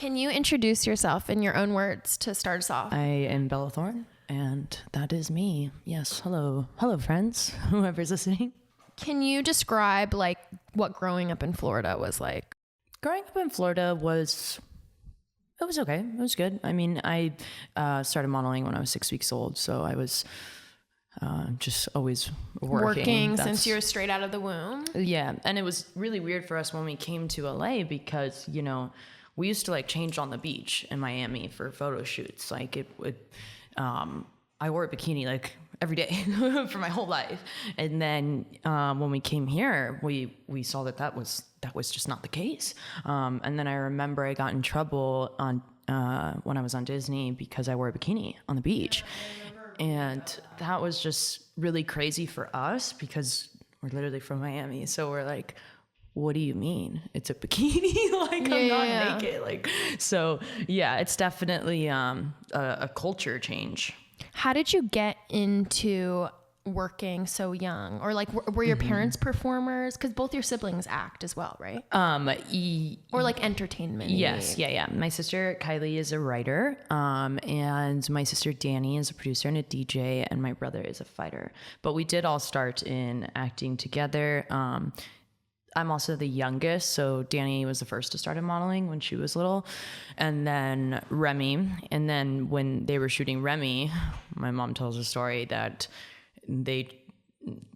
Can you introduce yourself in your own words to start us off? I am Bella Thorne, and that is me. Yes, hello friends, whoever's listening. Can you describe like what growing up in Florida was like? Growing up in Florida was okay. It was good. I mean, I started modeling when I was 6 weeks old, so I was just always working. Since you were straight out of the womb. Yeah, and it was really weird for us when we came to LA because, we used to like change on the beach in Miami for photo shoots. Like it would, I wore a bikini like every day for my whole life. And then when we came here, we saw that was just not the case. And then I remember I got in trouble when I was on Disney because I wore a bikini on the beach. And that was just really crazy for us because we're literally from Miami. So we're like, what do you mean? It's a bikini? Like, I'm not naked. Like, so yeah, it's definitely a culture change. How did you get into working so young? Or like, were your parents performers? Because both your siblings act as well, right? Or like entertainment. Yes. Yeah. My sister Kylie is a writer. And my sister Danny is a producer and a DJ. And my brother is a fighter. But we did all start in acting together. I'm also the youngest, so Danny was the first to start in modeling when she was little, and then Remy. And then when they were shooting Remy, my mom tells a story that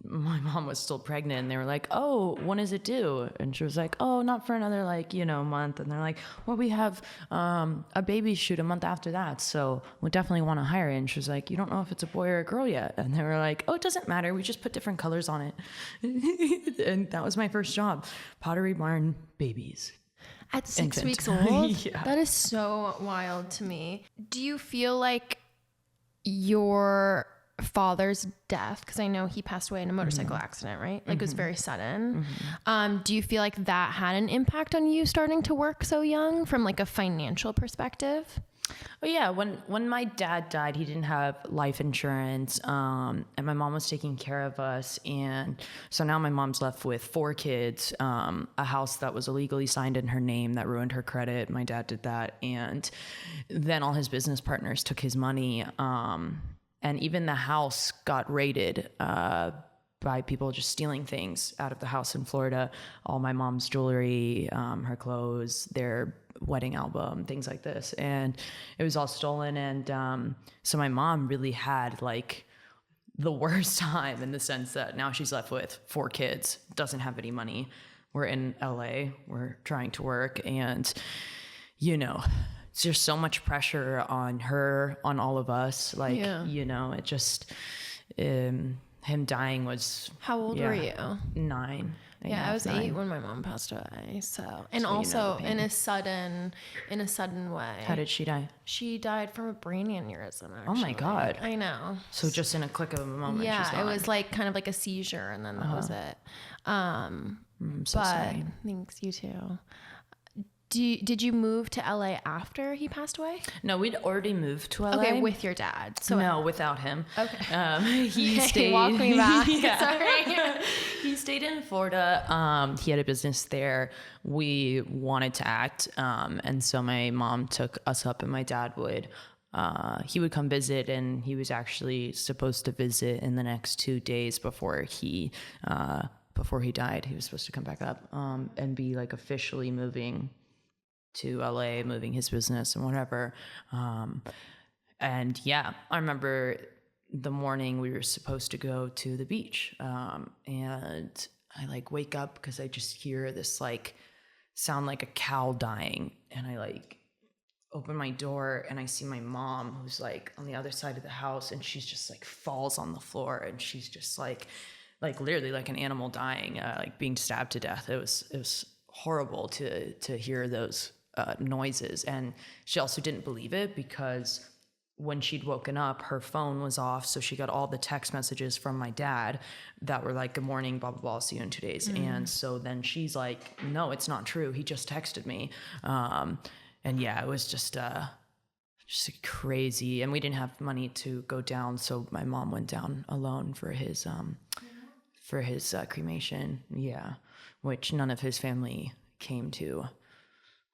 my mom was still pregnant, and they were like, "Oh, when does it due?" And she was like, "Oh, not for another month." And they're like, "Well, we have a baby shoot a month after that, so we definitely want to hire it." And she was like, "You don't know if it's a boy or a girl yet." And they were like, "Oh, it doesn't matter. We just put different colors on it." And that was my first job, Pottery Barn babies. At 6 Infant. weeks old? Yeah. That is so wild to me. Do you feel like your father's death, because I know he passed away in a motorcycle accident, right? Like it was very sudden. Do you feel like that had an impact on you starting to work so young from like a financial perspective? Oh yeah, when my dad died, he didn't have life insurance, and my mom was taking care of us, and so now my mom's left with 4 kids, a house that was illegally signed in her name that ruined her credit. My dad did that, and then all his business partners took his money, and even the house got raided by people just stealing things out of the house in Florida. All my mom's jewelry, her clothes, their wedding album, things like this. And it was all stolen. And so my mom really had like the worst time in the sense that now she's left with 4 kids, doesn't have any money. We're in LA, we're trying to work, and there's so much pressure on her, on all of us. Like, it just, him dying was... How old were you? 9. I was 8 when my mom passed away. So, and also in a sudden way. How did she die? She died from a brain aneurysm, actually. Oh my God. I know. So just in a click of a moment. Yeah, it was like kind of like a seizure, and then that was it. So sorry. Thanks, you too. Did you move to LA after he passed away? No, we'd already moved to LA. Okay, with your dad. So no, without him. Okay. He stayed. Walk me back. Sorry. He stayed in Florida. He had a business there. We wanted to act, and so my mom took us up, and my dad he would come visit, and he was actually supposed to visit in the next 2 days before he died. He was supposed to come back up and be like officially moving to LA, moving his business and whatever. And yeah, I remember the morning we were supposed to go to the beach. And I like wake up because I just hear this like sound like a cow dying. And I like open my door and I see my mom, who's like on the other side of the house, and she's just like falls on the floor, and she's just like literally like an animal dying, like being stabbed to death. It was horrible to hear those noises. And she also didn't believe it because when she'd woken up, her phone was off, so she got all the text messages from my dad that were like, "Good morning, blah blah blah, I'll see you in 2 days." And so then she's like, "No, it's not true, he just texted me." And yeah, it was just crazy. And we didn't have money to go down, so my mom went down alone for his cremation. Yeah, which none of his family came to,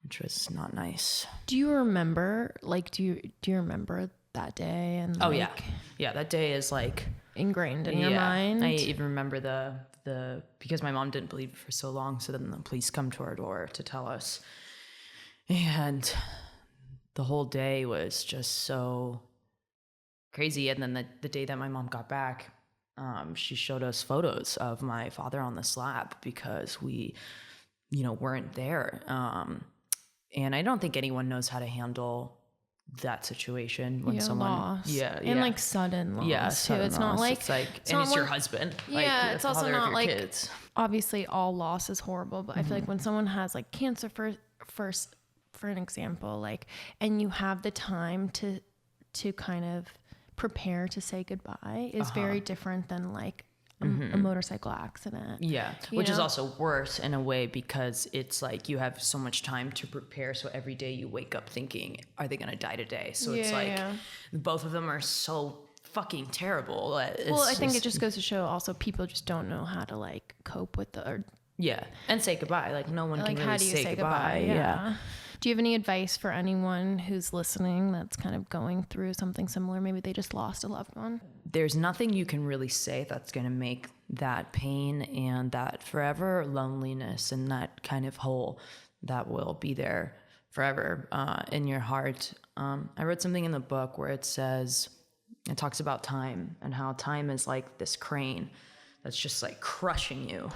which was not nice. Do you remember, like, do you remember that day? And oh yeah. Yeah. That day is like ingrained in your mind. I even remember because my mom didn't believe it for so long. So then the police come to our door to tell us. And the whole day was just so crazy. And then the day that my mom got back, she showed us photos of my father on the slab because we, weren't there. And I don't think anyone knows how to handle that situation when someone loss. And like sudden loss too. It's not like it's your husband. Yeah, like, it's also not like kids. Obviously all loss is horrible, but I feel like when someone has like cancer for an example, like, and you have the time to kind of prepare to say goodbye is very different than like a motorcycle accident. Yeah. Which is also worse in a way because it's like you have so much time to prepare. So every day you wake up thinking, are they going to die today? So it's like both of them are so fucking terrible. I think it just goes to show also people just don't know how to like cope with and say goodbye. Like no one can really how do you say goodbye? Yeah. Do you have any advice for anyone who's listening that's kind of going through something similar? Maybe they just lost a loved one. There's nothing you can really say that's going to make that pain and that forever loneliness and that kind of hole that will be there forever in your heart. I read something in the book where it talks about time and how time is like this crane that's just like crushing you.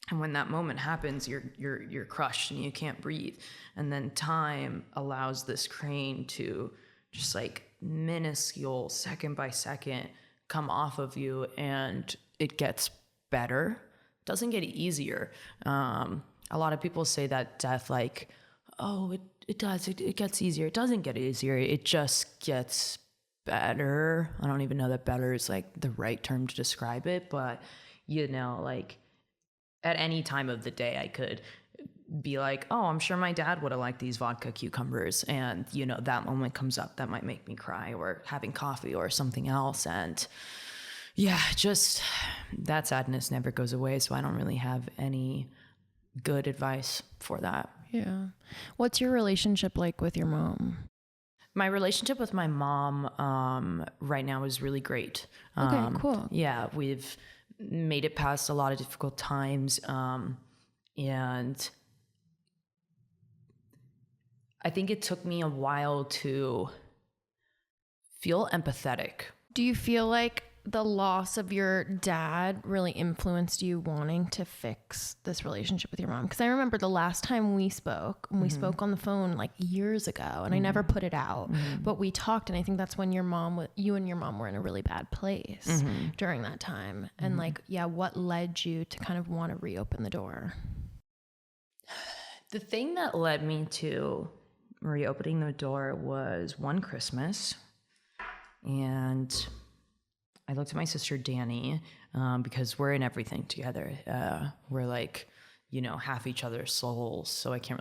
And when that moment happens, you're crushed and you can't breathe. And then time allows this crane to just like minuscule, second by second, come off of you, and it gets better. It doesn't get easier. A lot of people say that death, like, oh, it does. It gets easier. It doesn't get easier. It just gets better. I don't even know that better is like the right term to describe it, but like, at any time of the day, I could be like, oh, I'm sure my dad would have liked these vodka cucumbers. And, that moment comes up that might make me cry, or having coffee or something else. And yeah, just that sadness never goes away. So I don't really have any good advice for that. Yeah. What's your relationship like with your mom? My relationship with my mom right now is really great. Okay, cool. Yeah, we've made it past a lot of difficult times. And I think it took me a while to feel empathetic. Do you feel like the loss of your dad really influenced you wanting to fix this relationship with your mom? Because I remember the last time we spoke, we spoke on the phone like years ago, and I never put it out, but we talked, and I think that's when you and your mom were in a really bad place during that time. And what led you to kind of want to reopen the door? The thing that led me to reopening the door was one Christmas, and I looked at my sister Danny, because we're in everything together. We're like, half each other's souls. So we don't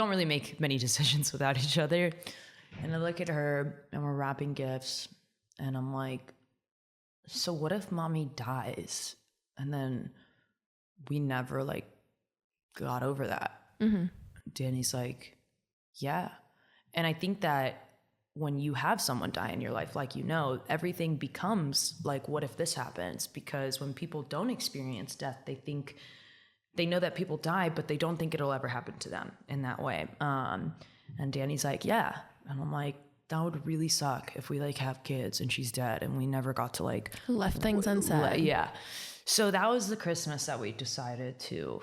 really make many decisions without each other. And I look at her and we're wrapping gifts, and I'm like, so what if mommy dies? And then we never got over that. Danny's like, yeah. And I think that when you have someone die in your life, everything becomes like, what if this happens? Because when people don't experience death, they know that people die, but they don't think it'll ever happen to them in that way. And Danny's like, yeah. And I'm like, that would really suck if we have kids and she's dead and we never got to left things unsaid. Yeah. So that was the Christmas that we decided to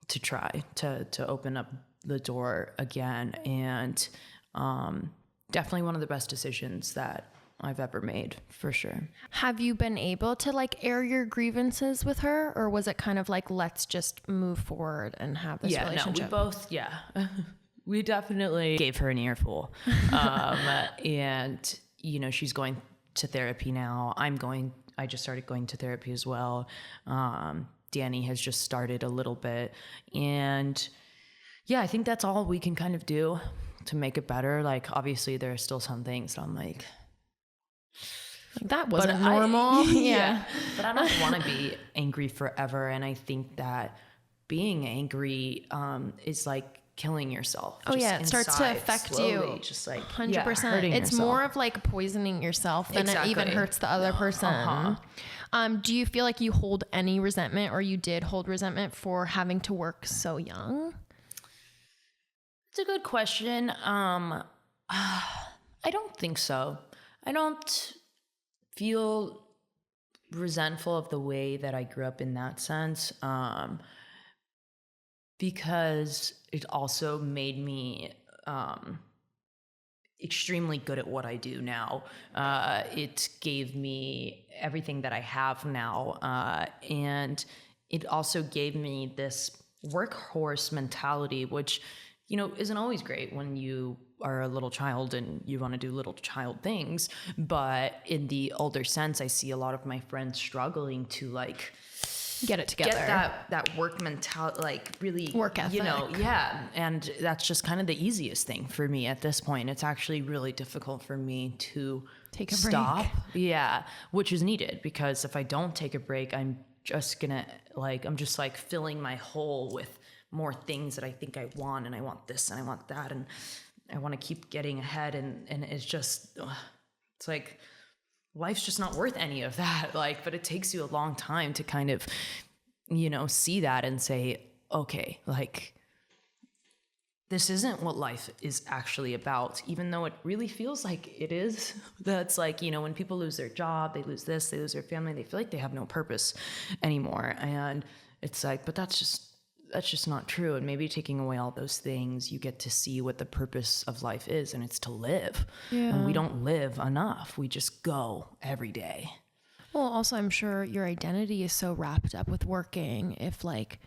try to open up the door again. And, definitely one of the best decisions that I've ever made, for sure. Have you been able to air your grievances with her, or was it kind of let's just move forward and have this relationship? No, we both, we definitely gave her an earful. And, she's going to therapy now. I just started going to therapy as well. Danny has just started a little bit. And yeah, I think that's all we can kind of do to make it better. Obviously there are still some things that I'm like, that wasn't normal. Yeah. But I don't want to be angry forever. And I think that being angry is like killing yourself. Oh yeah, it starts to affect slowly, you. Just like 100%. hurting It's yourself. more of like poisoning yourself than it even hurts the other person. Do you feel like you hold any resentment, or you did hold resentment for having to work so young? It's a good question. I don't think so. I don't feel resentful of the way that I grew up in that sense, because it also made me extremely good at what I do now. It gave me everything that I have now, and it also gave me this workhorse mentality, which, you know, isn't always great when you are a little child and you want to do little child things. But in the older sense, I see a lot of my friends struggling to like get it together, get that work mentality, like really work ethic. You know, yeah. And that's just kind of the easiest thing for me at this point. It's actually really difficult for me to take a stop. break. Yeah, which is needed, because if I don't take a break, I'm just filling my hole with more things that I think I want, and I want this and I want that, and I want to keep getting ahead, and it's just, it's like life's just not worth any of that. Like, but it takes you a long time to kind of, you know, see that and say, okay, like, this isn't what life is actually about, even though it really feels like it is. That's like, you know, when people lose their job, they lose this, they lose their family, they feel like they have no purpose anymore. And it's like, but that's just not true. And maybe taking away all those things, you get to see what the purpose of life is, and it's to live. Yeah. And we don't live enough. We just go every day. Well, also, I'm sure your identity is so wrapped up with working. If like,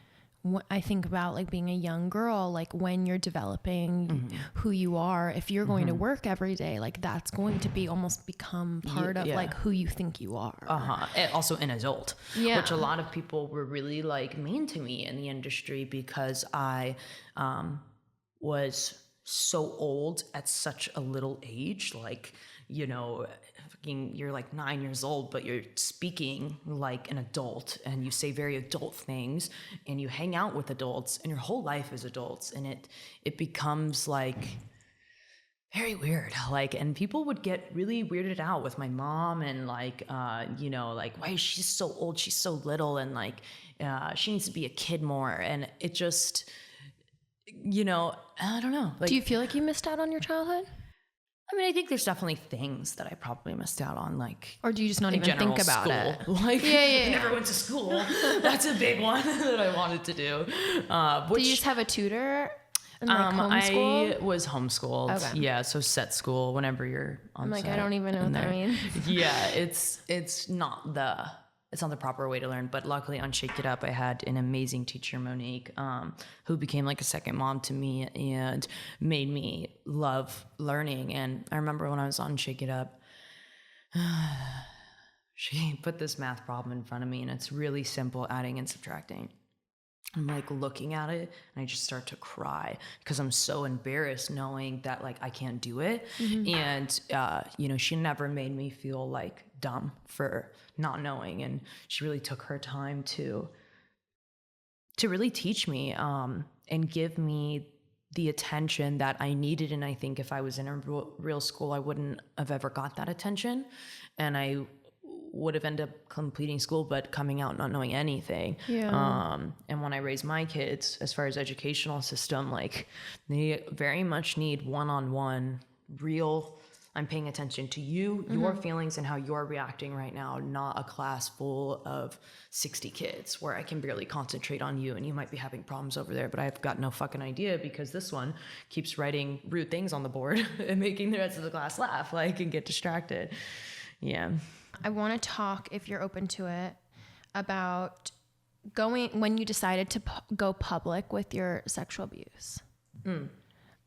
I think about like being a young girl, like when you're developing who you are, if you're going to work every day, like that's going to be almost become part of like who you think you are. And also an adult, Yeah. which a lot of people were really like mean to me in the industry, because I was so old at such a little age. Like, you know, you're like 9 years old, but you're speaking like an adult, and you say very adult things, and you hang out with adults, and your whole life is adults, and it becomes like very weird. Like, and people would get really weirded out with my mom, and like, you know, like, why is she so old? She's so little, and like, she needs to be a kid more. And it just, you know, I don't know. Like, Do you feel like you missed out on your childhood? I mean, I think there's definitely things that I probably missed out on, like, or do you just not even think about school. it? Like, Yeah. I never went to school. That's a big one that I wanted to do. Do you just have a tutor? And like homeschool? I was homeschooled. Okay. Yeah, so set school whenever you're on I'm like, set I don't even know what that means. Yeah, it's not the proper way to learn. But luckily on Shake It Up, I had an amazing teacher, Monique, who became like a second mom to me and made me love learning. And I remember when I was on Shake It Up, she put this math problem in front of me, and it's really simple, adding and subtracting. I'm like looking at it, and I just start to cry because I'm so embarrassed knowing that like I can't do it. And you know, she never made me feel like dumb for not knowing, and she really took her time to really teach me and give me the attention that I needed. And I think if I was in a real school, I wouldn't have ever got that attention, and I would have ended up completing school but coming out not knowing anything. And when I raise my kids, as far as educational system, like they very much need one-on-one real, I'm paying attention to you, your feelings, and how you're reacting right now, not a class full of 60 kids where I can barely concentrate on you, and you might be having problems over there, but I've got no fucking idea because this one keeps writing rude things on the board and making the rest of the class laugh, like, and get distracted. Yeah. I want to talk, if you're open to it, about when you decided to go public with your sexual abuse.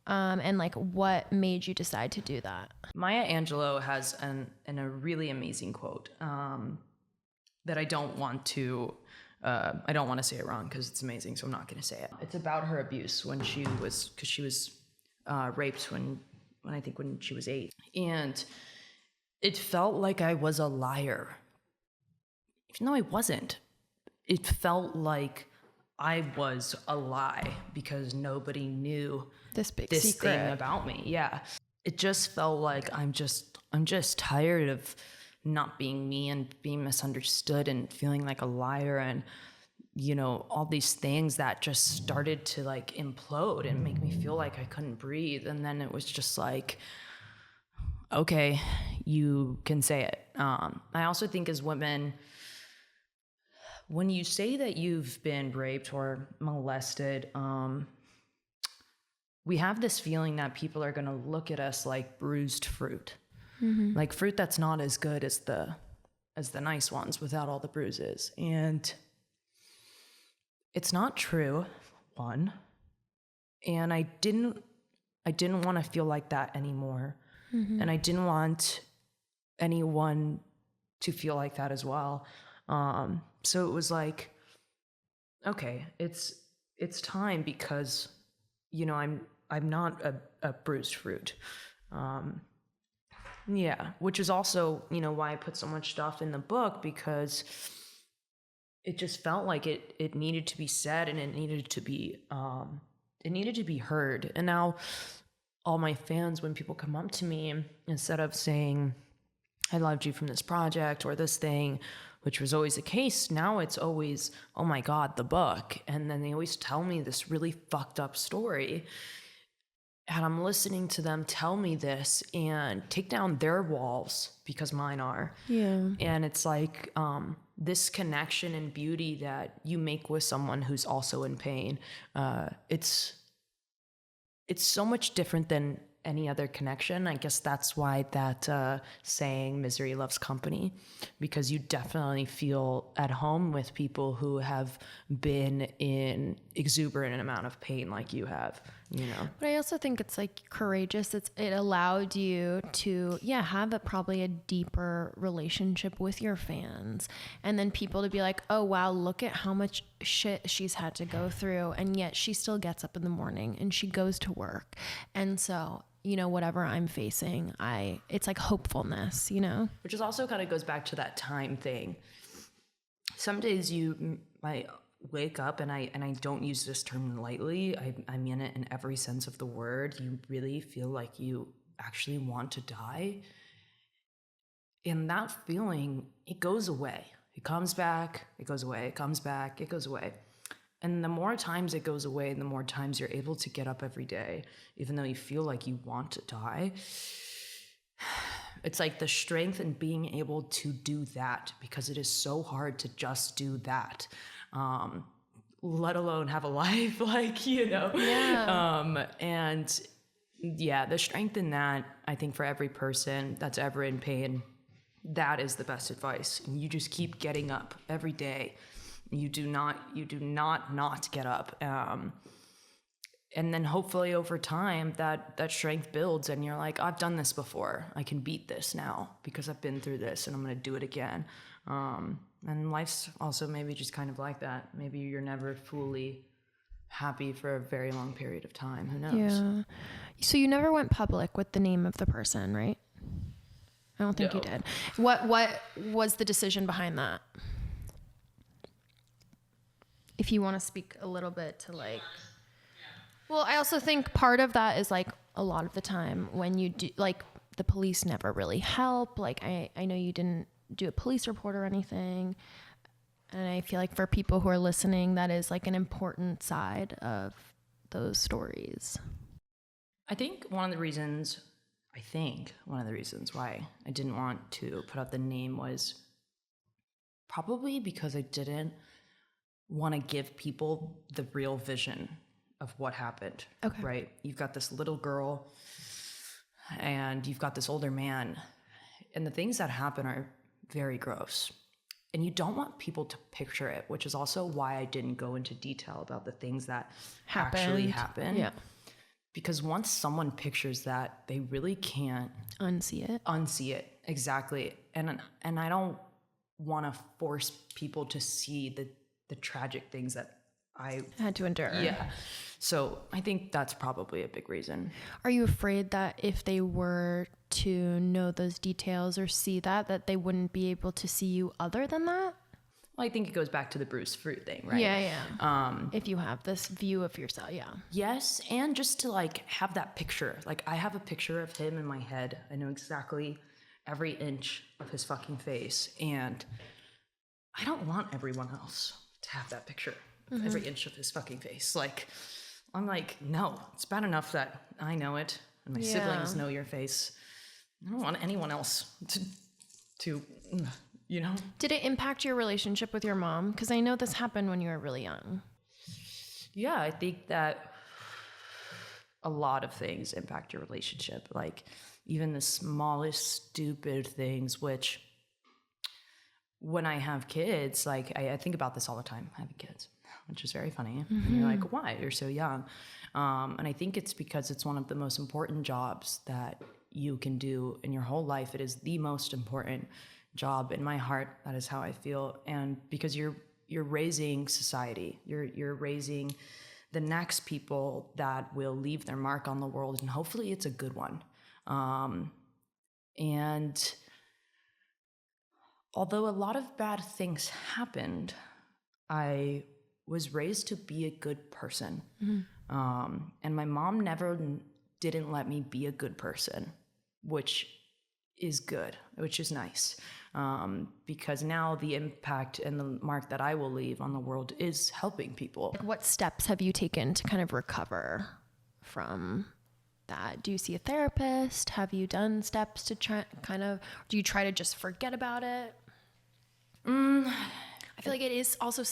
And like what made you decide to do that? Maya Angelou has a really amazing quote that I don't want to say it wrong because it's amazing, so I'm not going to say it. It's about her abuse because she was raped when she was 8. And it felt like I was a liar, even though I wasn't. It felt like I was a lie because nobody knew This big this secret thing about me. Yeah. It just felt like I'm just tired of not being me and being misunderstood and feeling like a liar and, you know, all these things that just started to like implode and make me feel like I couldn't breathe. And then it was just like, okay, you can say it. I also think as women, when you say that you've been raped or molested, we have this feeling that people are going to look at us like bruised fruit, like fruit that's not as good as the nice ones without all the bruises. And it's not true, one. And I didn't want to feel like that anymore. And I didn't want anyone to feel like that as well. So it was like, okay, it's time because, you know, I'm not a bruised fruit. Yeah, which is also, you know, why I put so much stuff in the book, because it just felt like it needed to be said and it needed to be heard. And now all my fans, when people come up to me, instead of saying, I loved you from this project or this thing, which was always the case, now it's always, oh my God, the book. And then they always tell me this really fucked up story. And I'm listening to them tell me this and take down their walls because mine are. Yeah. And it's like this connection and beauty that you make with someone who's also in pain. It's so much different than any other connection. I guess that's why that saying, misery loves company, because you definitely feel at home with people who have been in exuberant amount of pain like you have, you know. But I also think it's like courageous. It allowed you to, have probably a deeper relationship with your fans. And then people to be like, oh, wow, look at how much shit she's had to go through. And yet she still gets up in the morning and she goes to work. And so, you know, whatever I'm facing, it's like hopefulness, you know? Which is also kind of goes back to that time thing. Some days you might wake up, and I don't use this term lightly. I mean it in every sense of the word. You really feel like you actually want to die. And that feeling, it goes away. It comes back, it goes away, it comes back, it goes away. And the more times it goes away, the more times you're able to get up every day, even though you feel like you want to die. It's like the strength in being able to do that, because it is so hard to just do that, let alone have a life, like, you know. Yeah. And yeah, the strength in that, I think for every person that's ever in pain, that is the best advice. And you just keep getting up every day. You do not get up. And then hopefully over time that strength builds and you're like, I've done this before. I can beat this now because I've been through this and I'm going to do it again. And life's also maybe just kind of like that. Maybe you're never fully happy for a very long period of time. Who knows? Yeah. So you never went public with the name of the person, right? I don't think you did. What was the decision behind that? If you want to speak a little bit to like, well, I also think part of that is like a lot of the time when you do, like the police never really help. Like I know you didn't do a police report or anything. And I feel like for people who are listening, that is like an important side of those stories. I think one of the reasons why I didn't want to put out the name was probably because I didn't want to give people the real vision of what happened. Okay. Right? You've got this little girl and you've got this older man, and the things that happen are very gross. And you don't want people to picture it, which is also why I didn't go into detail about the things that actually happen. Yeah. Because once someone pictures that, they really can't unsee it. Exactly. And I don't want to force people to see the tragic things that I had to endure. Yeah. So I think that's probably a big reason. Are you afraid that if they were to know those details or see that they wouldn't be able to see you other than that? Well, I think it goes back to the Bruce fruit thing, right? Yeah. If you have this view of yourself, Yes, and just to like have that picture. Like I have a picture of him in my head. I know exactly every inch of his fucking face, and I don't want everyone else to have that picture of every inch of his fucking face. Like I'm like, no, it's bad enough that I know it and my siblings know your face. I don't want anyone else to you know. Did it impact your relationship with your mom? Because I know this happened when you were really young. Yeah, I think that a lot of things impact your relationship. Like even the smallest stupid things, which when I have kids, like I think about this all the time, having kids, which is very funny. And you're like, why? You're so young. And I think it's because it's one of the most important jobs that you can do in your whole life. It is the most important job in my heart. That is how I feel. And because you're raising society, you're raising the next people that will leave their mark on the world, and hopefully it's a good one. And although a lot of bad things happened, I was raised to be a good person. And my mom didn't let me be a good person, which is good, which is nice. Because now the impact and the mark that I will leave on the world is helping people. What steps have you taken to kind of recover from that? Do you see a therapist? Have you done steps to try do you try to just forget about it? I feel like it is also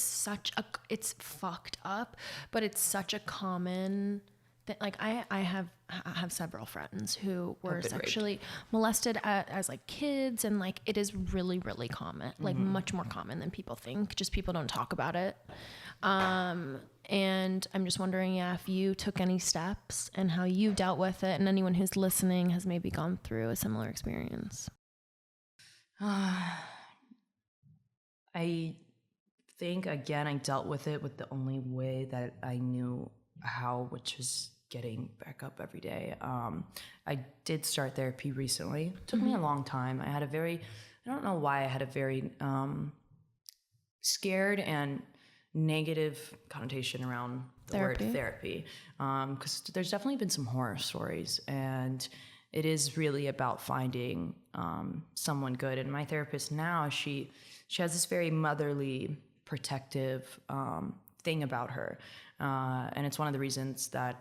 it's fucked up, but it's such a common thing. Like I have several friends who were sexually molested as like kids, and like it is really, really common, like much more common than people think. Just people don't talk about it. And I'm just wondering if you took any steps and how you dealt with it, and anyone who's listening has maybe gone through a similar experience. I think, again, I dealt with it with the only way that I knew how, which was getting back up every day. I did start therapy recently. It took me a long time. I don't know why I had a very scared and negative connotation around the word therapy. Because there's definitely been some horror stories, and it is really about finding someone good. And my therapist now, she has this very motherly, protective thing about her. And it's one of the reasons that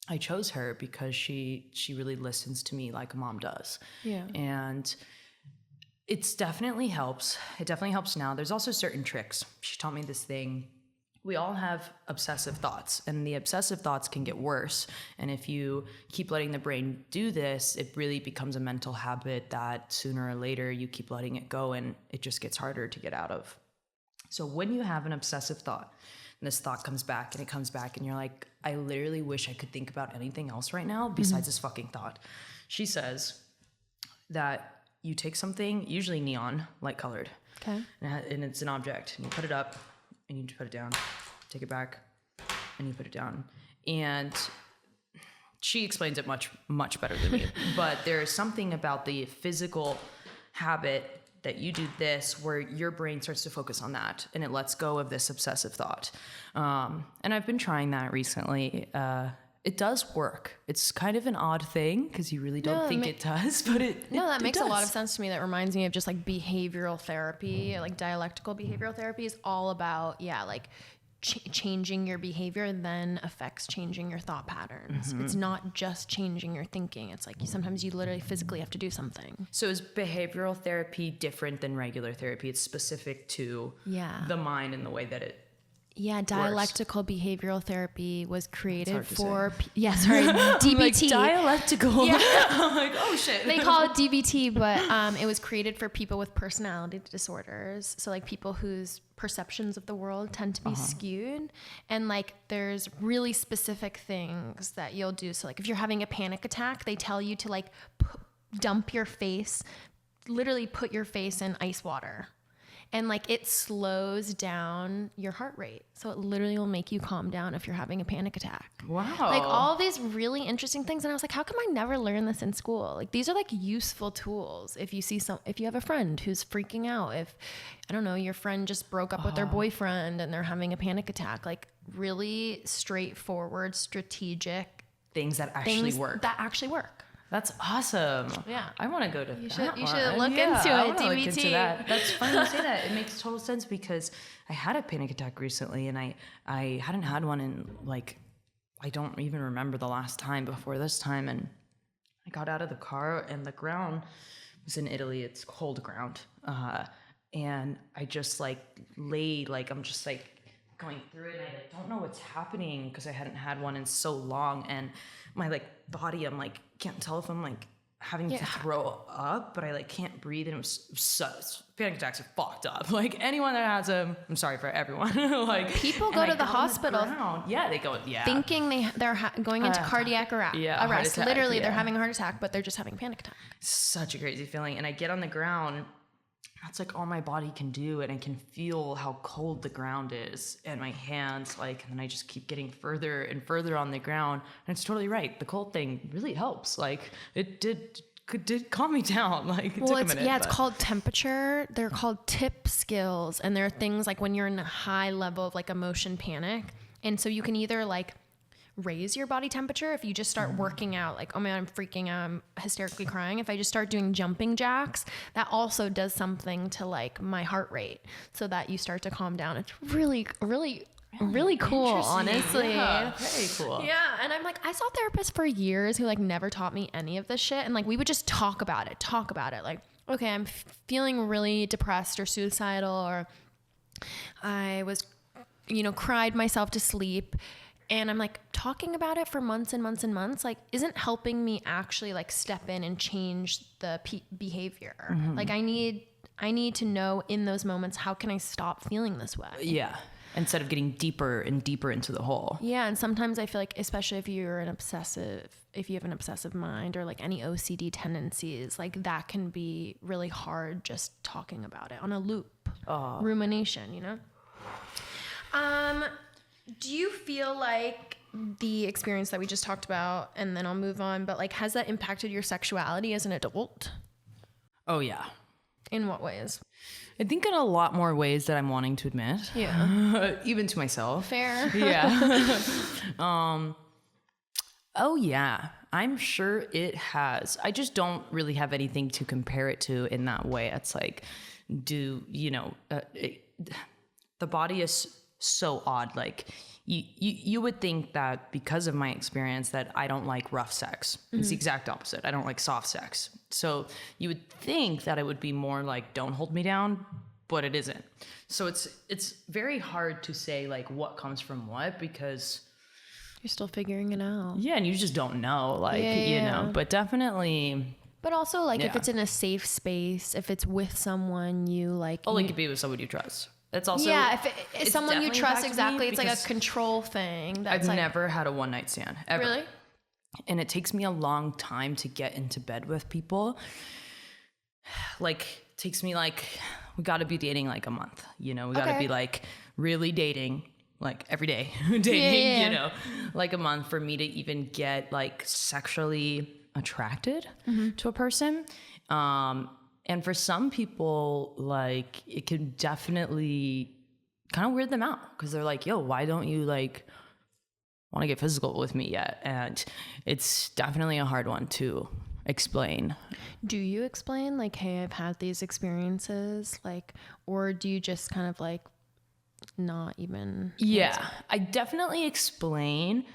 I chose her, because she really listens to me like a mom does. Yeah. And it's definitely helps. It definitely helps now. There's also certain tricks. She taught me this thing. We all have obsessive thoughts, and the obsessive thoughts can get worse. And if you keep letting the brain do this, it really becomes a mental habit that sooner or later you keep letting it go, and it just gets harder to get out of. So when you have an obsessive thought, and this thought comes back and it comes back, and you're like, I literally wish I could think about anything else right now besides this fucking thought. She says that you take something, usually neon, light colored, and it's an object, and you put it up, and you put it down, take it back, and you put it down. And she explains it much, much better than me. But there's something about the physical habit that you do this, where your brain starts to focus on that, and it lets go of this obsessive thought. And I've been trying that recently. It does work. It's kind of an odd thing, because you really don't think it does, but that makes a lot of sense to me. That reminds me of just like behavioral therapy, like dialectical behavioral therapy is all about, like changing your behavior then affects changing your thought patterns. It's not just changing your thinking. It's like sometimes you literally physically have to do something. So is behavioral therapy different than regular therapy? It's specific to the mind and the way that it dialectical behavioral therapy was created for DBT. Like, dialectical. Yeah. I'm like, oh shit. They call it DBT, but it was created for people with personality disorders. So like people whose perceptions of the world tend to be skewed, and like there's really specific things that you'll do. So like if you're having a panic attack, they tell you to like literally put your face in ice water. and like it slows down your heart rate. So it literally will make you calm down if you're having a panic attack. Wow. Like all these really interesting things. And I was like, how come I never learned this in school? Like these are like useful tools. If you have a friend who's freaking out, if, I don't know, your friend just broke up with their boyfriend and they're having a panic attack, like really straightforward, strategic things that actually work. That's awesome. Yeah. I want to go to You that should look into it, DBT. Look into that. That's funny you say that. It makes total sense because I had a panic attack recently and I hadn't had one in like, I don't even remember the last time before this time. And I got out of the car and the ground was in Italy. It's cold ground. And I just like lay, like, I'm just like going through it and I don't know what's happening because I hadn't had one in so long. And my like body, I'm like, can't tell if I'm like having to throw up, but I like can't breathe. And it was panic attacks are fucked up. Like anyone that has them, I'm sorry for everyone. Like people go to the hospital. They go, thinking they're going into cardiac arrest. Attack, literally, they're having a heart attack, but they're just having a panic attack. Such a crazy feeling. And I get on the ground. That's like all my body can do, and I can feel how cold the ground is, and my hands like, and then I just keep getting further and further on the ground. And it's totally right. The cold thing really helps. Like it did calm me down. Like it took a minute. It's called temperature. They're called tip skills, and there are things like when you're in a high level of like emotion panic, and so you can either like raise your body temperature if you just start working out, like, oh man, I'm freaking out, I'm hysterically crying. If I just start doing jumping jacks, that also does something to like my heart rate so that you start to calm down. It's really cool, honestly. Yeah, very cool. Yeah. And I'm like, I saw therapists for years who like never taught me any of this shit. And like, we would just talk about it. Like, okay, I'm feeling really depressed or suicidal, or I was, cried myself to sleep. And I'm like talking about it for months and months and months, like isn't helping me actually like step in and change the behavior. Mm-hmm. Like I need to know in those moments, how can I stop feeling this way? Yeah. Instead of getting deeper and deeper into the hole. Yeah. And sometimes I feel like, especially if you have an obsessive mind or like any OCD tendencies, like that can be really hard just talking about it on a loop, rumination, Do you feel like the experience that we just talked about, and then I'll move on, but like, has that impacted your sexuality as an adult? Oh yeah. In what ways? I think in a lot more ways that I'm wanting to admit. Yeah. Even to myself. Fair. Yeah. Oh yeah. I'm sure it has. I just don't really have anything to compare it to in that way. It's like, the body is so odd. Like you would think that because of my experience that I don't like rough sex. Mm-hmm. It's the exact opposite. I don't like soft sex. So you would think that it would be more like, don't hold me down, but it isn't. So it's very hard to say like what comes from what, because you're still figuring it out. Yeah. And you just don't know, like, but definitely. But also like if it's in a safe space, if it's with someone you like. Oh, it could be with someone you trust. It's also, if it's someone you trust, exactly. It's like a control thing. I've never had a one night stand ever. Really? And it takes me a long time to get into bed with people. Like, it takes me like, we got to be dating like a month, we got to be like really dating like every day, like a month for me to even get like sexually attracted to a person. And for some people, like, it can definitely kind of weird them out because they're like, yo, why don't you like want to get physical with me yet? And it's definitely a hard one to explain. Do you explain like, hey, I've had these experiences, like, or do you just kind of like not even? Yeah, I definitely explain.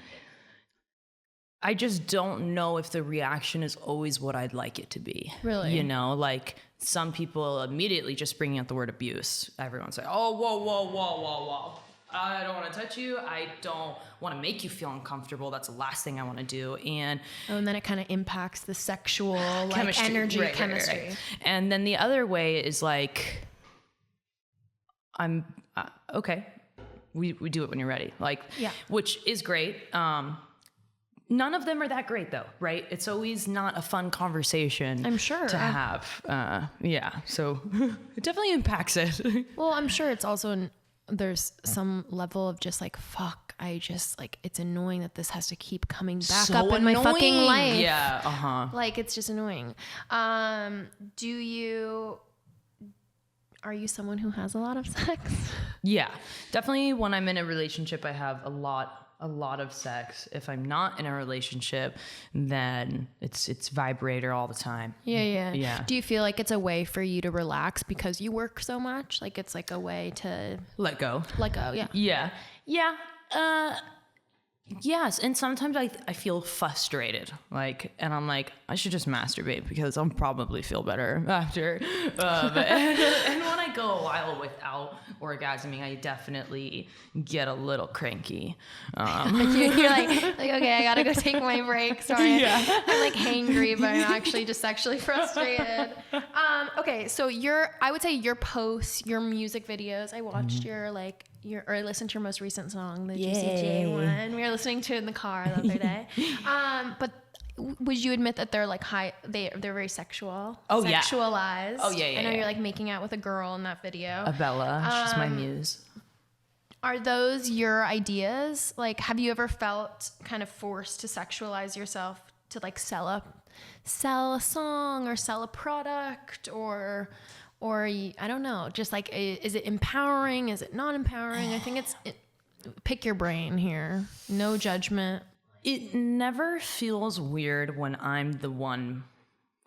I just don't know if the reaction is always what I'd like it to be. Really? Like some people immediately just bringing out the word abuse. Everyone's like, oh, whoa. I don't want to touch you. I don't want to make you feel uncomfortable. That's the last thing I want to do. And then it kind of impacts the sexual like chemistry, energy, chemistry. Right. And then the other way is like, I'm okay. We do it when you're ready. Like, which is great. none of them are that great though, right? It's always not a fun conversation. I'm sure to have. So it definitely impacts it. Well, I'm sure it's also there's some level of just like, fuck, I just like, it's annoying that this has to keep coming back So up in my fucking annoying. life. Yeah. Like, it's just annoying. Are you someone who has a lot of sex? Yeah, definitely. When I'm in a relationship, I have a lot of sex. If I'm not in a relationship, then it's vibrator all the time. Yeah. Do you feel like it's a way for you to relax because you work so much? Like it's like a way to Let go. Yeah. Yeah. Yes, and sometimes I feel frustrated, and I'm like, I should just masturbate because I'll probably feel better after. And when I go a while without orgasming, I definitely get a little cranky. You're like, okay, I gotta go take my break. Sorry, I'm like hangry, but I'm actually just sexually frustrated. Okay, so I would say your posts, your music videos. I watched or I listened to your most recent song, the Juicy J one. We were listening to it in the car the other day. But would you admit that they're like they're very sexual? Oh, sexualized. Oh yeah. I know you're like making out with a girl in that video. Abella, she's my muse. Are those your ideas? Like, have you ever felt kind of forced to sexualize yourself to like sell a song or sell a product or I don't know, just like, is it empowering? Is it not empowering? I think pick your brain here. No judgment. It never feels weird when I'm the one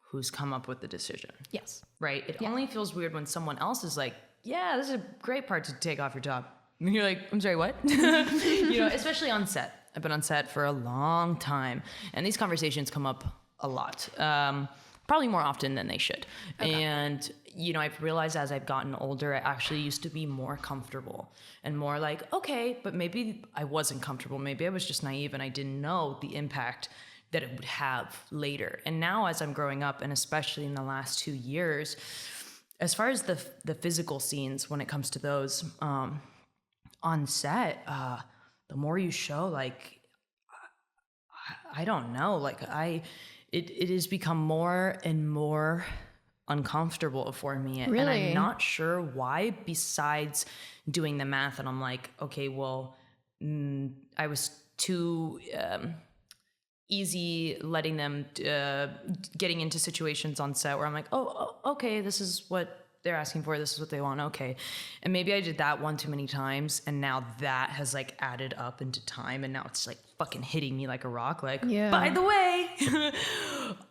who's come up with the decision. Yes. Right? It only feels weird when someone else is like, yeah, this is a great part to take off your top. And you're like, I'm sorry, what? Especially on set. I've been on set for a long time. And these conversations come up a lot. Probably more often than they should. Okay. And, I've realized as I've gotten older, I actually used to be more comfortable and more like, okay, but maybe I wasn't comfortable. Maybe I was just naive and I didn't know the impact that it would have later. And now as I'm growing up, and especially in the last 2 years, as far as the physical scenes, when it comes to those on set, the more you show, like, I don't know, it has become more and more uncomfortable for me. Really? And I'm not sure why, besides doing the math. And I'm like, okay, well, I was too easy letting them, getting into situations on set where I'm like, oh, okay, this is what they're asking for. This is what they want. Okay. And maybe I did that one too many times. And now that has like added up into time. And now it's like fucking hitting me like a rock. Like, by the way,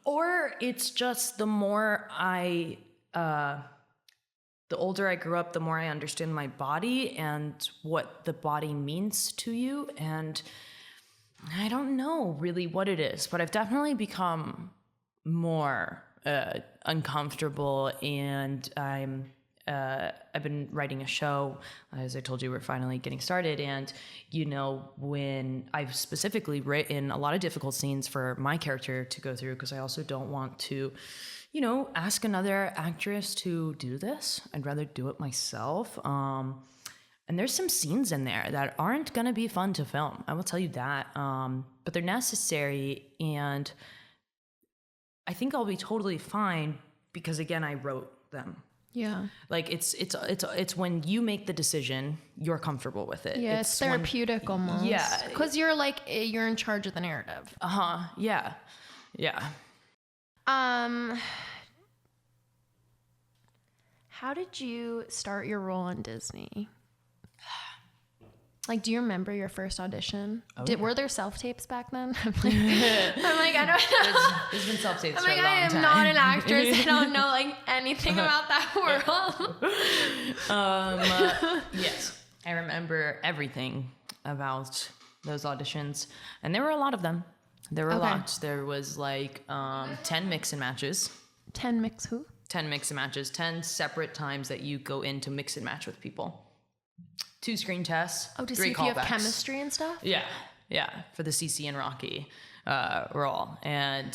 or it's just the more the older I grew up, the more I understand my body and what the body means to you. And I don't know really what it is, but I've definitely become more uncomfortable, and I've been writing a show. As I told you, we're finally getting started. And, when I've specifically written a lot of difficult scenes for my character to go through, because I also don't want to, ask another actress to do this. I'd rather do it myself. And there's some scenes in there that aren't going to be fun to film. I will tell you that. But they're necessary, and I think I'll be totally fine because, again, I wrote them. Yeah. Like it's when you make the decision, you're comfortable with it. Yeah, it's therapeutic almost. Yeah. Because you're in charge of the narrative. Yeah. Yeah. How did you start your role on Disney? Like, do you remember your first audition? Were there self-tapes back then? I'm like, I don't know. There's been self-tapes for a long I am time. not an actress. I don't know anything about that world. Yes, I remember everything about those auditions, and there were a lot of them. There were a lot. There was 10 mix and matches. 10 mix who? 10 mix and matches. 10 separate times that you go in to mix and match with people. 2 screen tests. Oh, to 3 see if callbacks. you have chemistry and stuff? Yeah, for the CC and Rocky role. And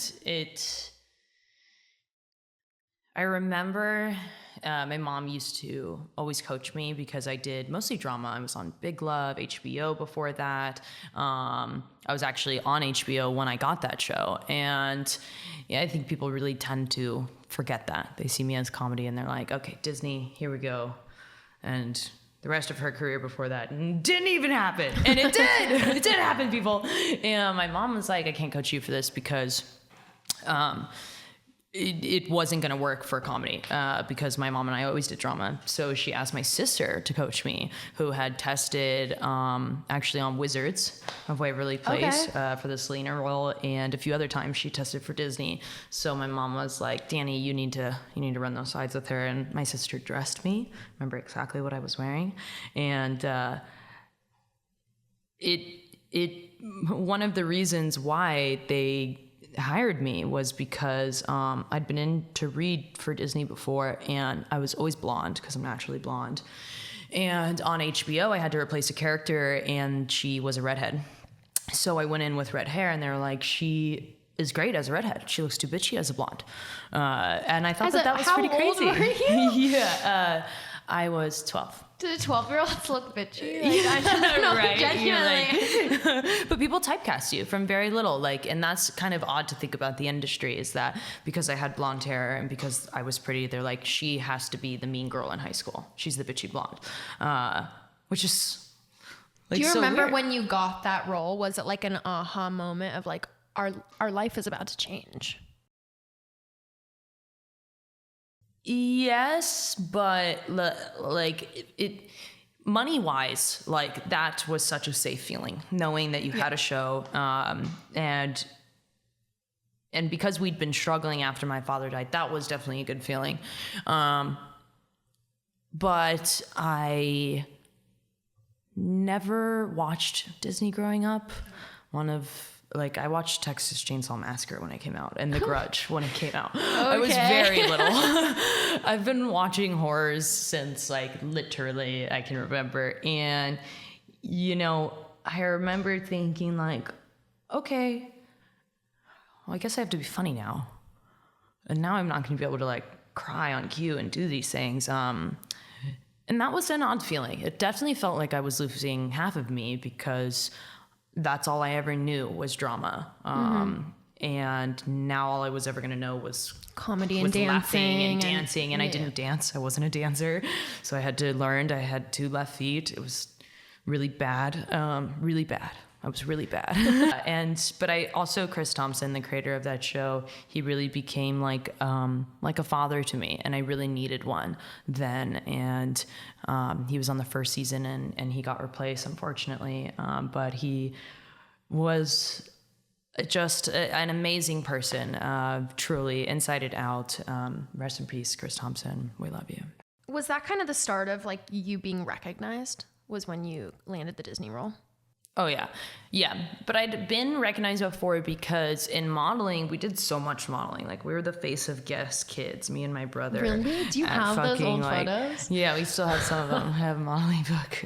I remember my mom used to always coach me because I did mostly drama. I was on Big Love, HBO before that. I was actually on HBO when I got that show. And yeah, I think people really tend to forget that. They see me as comedy and they're like, okay, Disney, here we go. And the rest of her career before that didn't even happen. And it did. It did happen, people. And my mom was like, I can't coach you for this because it wasn't going to work for comedy because my mom and I always did drama. So she asked my sister to coach me, who had tested actually on Wizards of Waverly Place for the Selena role, and a few other times she tested for Disney. So my mom was like, Danny, you need to run those sides with her. And my sister dressed me. Remember exactly what I was wearing. And one of the reasons why they hired me was because I'd been in to read for Disney before, and I was always blonde because I'm naturally blonde. And on HBO, I had to replace a character, and she was a redhead. So I went in with red hair, and they were like, she is great as a redhead. She looks too bitchy as a blonde. And I thought that was pretty crazy. How old were you? Yeah, I was 12. Do the 12-year-olds look bitchy? Like, I don't know, right? genuinely. Like, but people typecast you from very little, like, and that's kind of odd to think about the industry, is that because I had blonde hair and because I was pretty, they're like, she has to be the mean girl in high school. She's the bitchy blonde, which is like, do you so remember weird. when you got that role? Was it like an aha moment of like, our life is about to change? Yes, but like it money wise, like that was such a safe feeling, knowing that you had a show, and because we'd been struggling after my father died, that was definitely a good feeling. But I never watched Disney growing up. I watched Texas Chainsaw Massacre when it came out, and The Grudge when it came out. I was very little. I've been watching horrors since, like, literally I can remember. And, I remember thinking, like, okay, well, I guess I have to be funny now. And now I'm not going to be able to, like, cry on cue and do these things. And that was an odd feeling. It definitely felt like I was losing half of me because that's all I ever knew was drama. And now all I was ever going to know was comedy and dancing. And I didn't dance. I wasn't a dancer. So I had to learn. I had 2 left feet. It was really bad. Really bad. I was really bad. But I also, Chris Thompson, the creator of that show, he really became like a father to me, and I really needed one then. And he was on the first season, and he got replaced, unfortunately. But he was just an amazing person, truly, inside and out. Rest in peace, Chris Thompson. We love you. Was that kind of the start of like you being recognized? Was when you landed the Disney role? Oh, yeah. Yeah. But I'd been recognized before because in modeling, we did so much modeling. Like, we were the face of Guess Kids, me and my brother. Really? Do you have those old photos? Yeah, we still have some of them. I have a modeling book.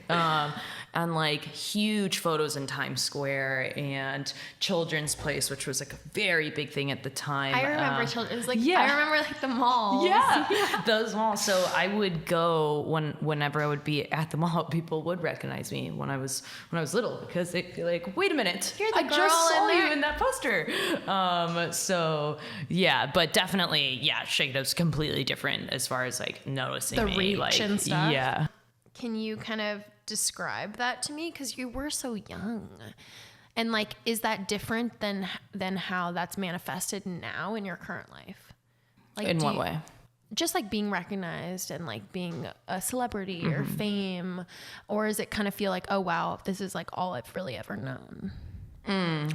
And like huge photos in Times Square and Children's Place, which was like a very big thing at the time. I remember it was like, I remember like the malls. Yeah, those malls. So I would go whenever I would be at the mall, people would recognize me when I was little, because they'd be like, wait a minute, I just saw you in that poster. So yeah, but definitely, yeah, Shake It Up's completely different as far as like noticing the me, reach like, and stuff. Yeah. Can you kind of describe that to me? Because you were so young, and like, is that different than how that's manifested now in your current life? Like, in what way? Just like being recognized and like being a celebrity or fame, or does it kind of feel like, oh wow, this is like all I've really ever known?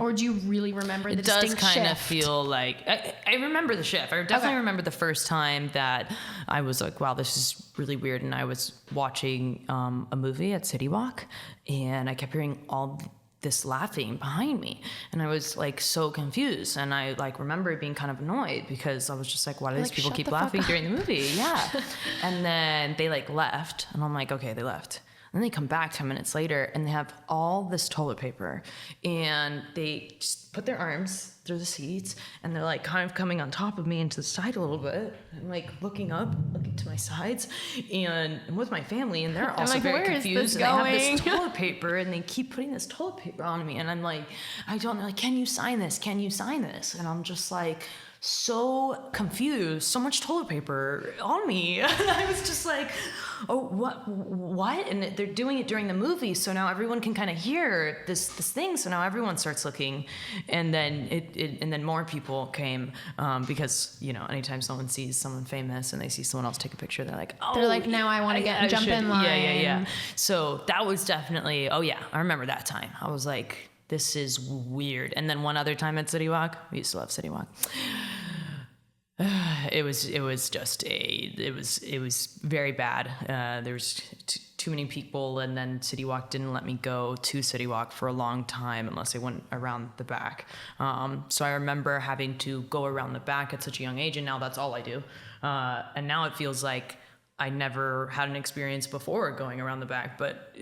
Or do you really remember the distinct shift? It does kind of feel like I remember the shift. I definitely remember the first time that I was like, wow, this is really weird. And I was watching a movie at City Walk, and I kept hearing all this laughing behind me, and I was like so confused. And I like remember being kind of annoyed because I was just like, why do these people keep laughing during the movie? Yeah. And then they like left, and I'm like, okay, they left. And then they come back 10 minutes later, and they have all this toilet paper, and they just put their arms through the seats, and they're like kind of coming on top of me and to the side a little bit. I'm like looking to my sides, and I'm with my family, and they're also very confused. And they have this toilet paper, and they keep putting this toilet paper on me, and I'm like, I don't know, like, can you sign this? Can you sign this? And I'm just like, so confused, so much toilet paper on me. And I was just like, oh, what? And they're doing it during the movie, so now everyone can kind of hear this thing. So now everyone starts looking, and then and then more people came, because, you know, anytime someone sees someone famous and they see someone else take a picture, they're like, oh, they're like, now I want to jump in line. Yeah. So that was definitely, oh yeah, I remember that time. I was like, this is weird. And then one other time at City Walk, we used to love City Walk. It was very bad. There was too many people, and then City Walk didn't let me go to City Walk for a long time unless I went around the back. So I remember having to go around the back at such a young age, and now that's all I do. And now it feels like I never had an experience before going around the back, but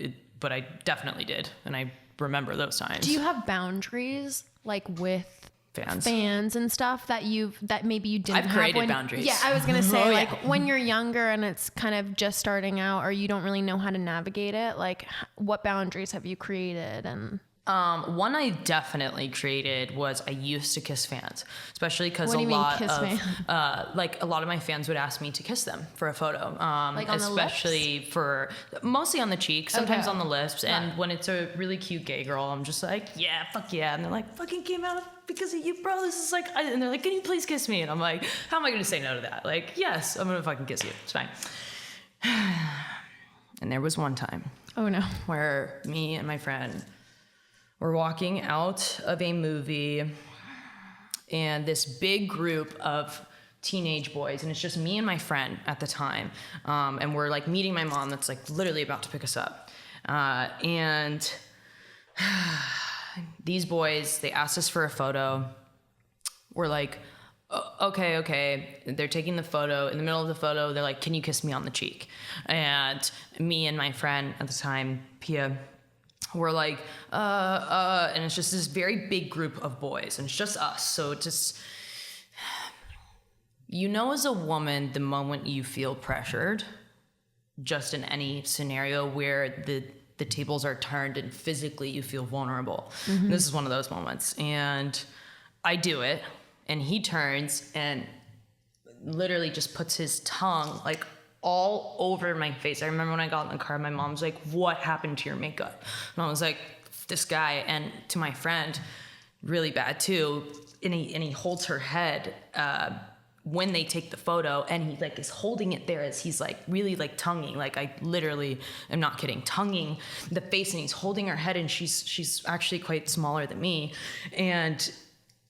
I definitely did, and I remember those times. Do you have boundaries, like, with fans and stuff that maybe you didn't have? I've created boundaries. Yeah, I was gonna say, when you're younger and it's kind of just starting out, or you don't really know how to navigate it, like, what boundaries have you created? And one I definitely created was I used to kiss fans, especially because a lot of my fans would ask me to kiss them for a photo. Like on especially the lips? mostly on the cheeks, sometimes on the lips. And when it's a really cute gay girl, I'm just like, yeah, fuck yeah. And they're like, fucking came out because of you, bro. This is like, and they're like, can you please kiss me? And I'm like, how am I going to say no to that? Like, yes, I'm going to fucking kiss you. It's fine. And there was one time. Oh no. Where me and my friend were walking out of a movie, and this big group of teenage boys, and it's just me and my friend at the time, and we're like meeting my mom that's like literally about to pick us up, and these boys, they asked us for a photo. We're like, okay. They're taking the photo. In the middle of the photo, they're like, can you kiss me on the cheek? And me and my friend at the time, Pia, we're like, and it's just this very big group of boys, and it's just us. So just, you know, as a woman, the moment you feel pressured, just in any scenario where the tables are turned and physically you feel vulnerable. Mm-hmm. This is one of those moments. And I do it, and he turns and literally just puts his tongue like all over my face. I remember when I got in the car, my mom's like, what happened to your makeup? And I was like, this guy. And to my friend, really bad too, and he holds her head when they take the photo, and he like is holding it there as he's like really like tonguing, like I literally am not kidding, tonguing the face, and he's holding her head, and she's actually quite smaller than me, and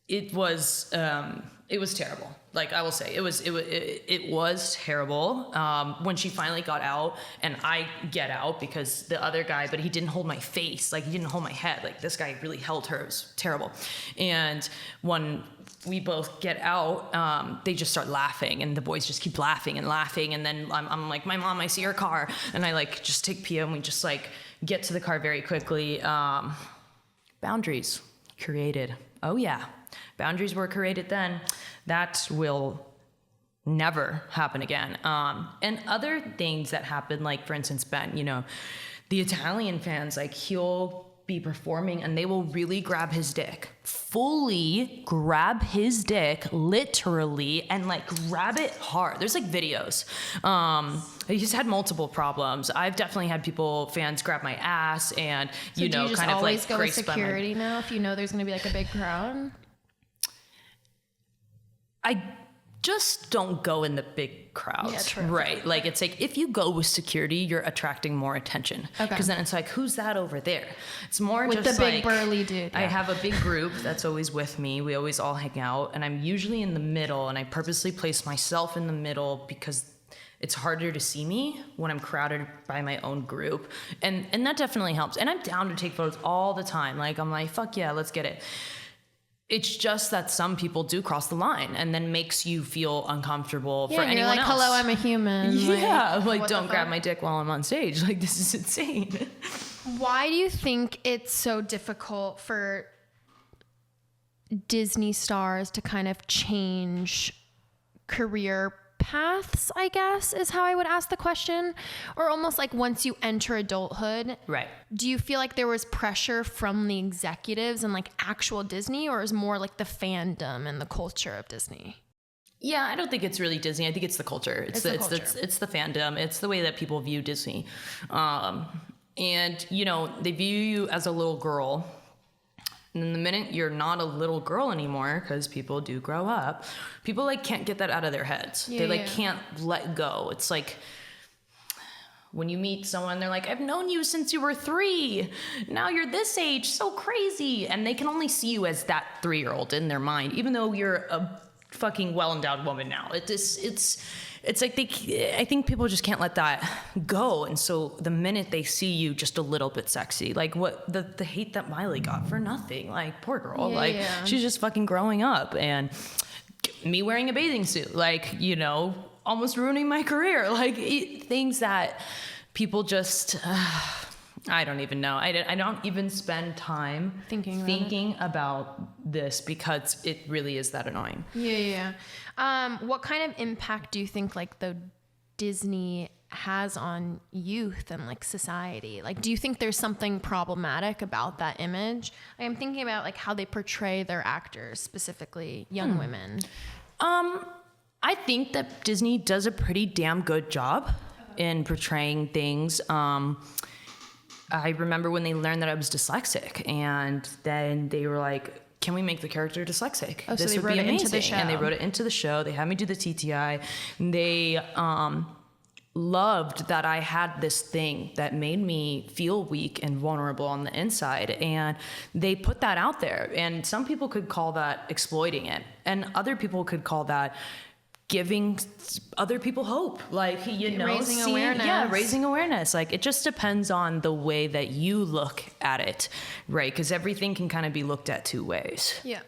it was terrible. Like, I will say, it was terrible. When she finally got out, and I get out, because the other guy, but he didn't hold my face, like he didn't hold my head. Like, this guy really held her. It was terrible. And when we both get out, they just start laughing, and the boys just keep laughing. And then I'm like, my mom, I see your car. And I like just take Pia, and we just like get to the car very quickly. Boundaries created. Oh yeah. Boundaries were created then. That will never happen again. And other things that happen, like for instance, Ben, you know, the Italian fans, like he'll be performing and they will really grab his dick, fully grab his dick, literally, and like grab it hard. There's like videos. He's had multiple problems. I've definitely had fans grab my ass, and you know, kind of like go with security now if you know there's going to be like a big crowd? I just don't go in the big crowds, yeah, true. Right? Like, it's like, if you go with security, you're attracting more attention. Okay. Because then it's like, who's that over there? It's more with just the big like, burly dude. Yeah. I have a big group that's always with me. We always all hang out, and I'm usually in the middle, and I purposely place myself in the middle because it's harder to see me when I'm crowded by my own group. And that definitely helps. And I'm down to take photos all the time. Like, I'm like, fuck yeah, let's get it. It's just that some people do cross the line, and then makes you feel uncomfortable for anyone like, else. Hello, I'm a human. Yeah, like don't grab my dick while I'm on stage. Like, this is insane. Why do you think it's so difficult for Disney stars to kind of change career paths, I guess, is how I would ask the question. Or almost like once you enter adulthood, Right. do you feel like there was pressure from the executives and like actual Disney, or is more like the fandom and the culture of Disney? Yeah, I don't think it's really Disney. I think it's the culture. It's the fandom. It's the way that people view Disney. And, you know, they view you as a little girl. And then the minute you're not a little girl anymore, because people do grow up, people like can't get that out of their heads. They like can't let go. It's like when you meet someone, they're like, I've known you since you were 3. Now you're this age. So crazy. And they can only see you as that 3-year-old in their mind, even though you're a fucking well-endowed woman now. It's like I think people just can't let that go. And so the minute they see you just a little bit sexy, like what the hate that Miley got for nothing, like poor girl, she's just fucking growing up, and me wearing a bathing suit, like, you know, almost ruining my career, like things that people just, I don't even know. I don't even spend time thinking about this because it really is that annoying. Yeah. What kind of impact do you think like the Disney has on youth and like society? Like, do you think there's something problematic about that image? Like, I'm thinking about like how they portray their actors, specifically young women. I think that Disney does a pretty damn good job in portraying things. I remember when they learned that I was dyslexic, and then they were like, can we make the character dyslexic? Oh, this so would be amazing. Into the show. And they wrote it into the show. They had me do the TTI. They loved that I had this thing that made me feel weak and vulnerable on the inside. And they put that out there. And some people could call that exploiting it. And other people could call that giving other people hope, like, you know, raising awareness. Yeah, raising awareness. Like, it just depends on the way that you look at it, right? Because everything can kind of be looked at 2 ways. Yeah.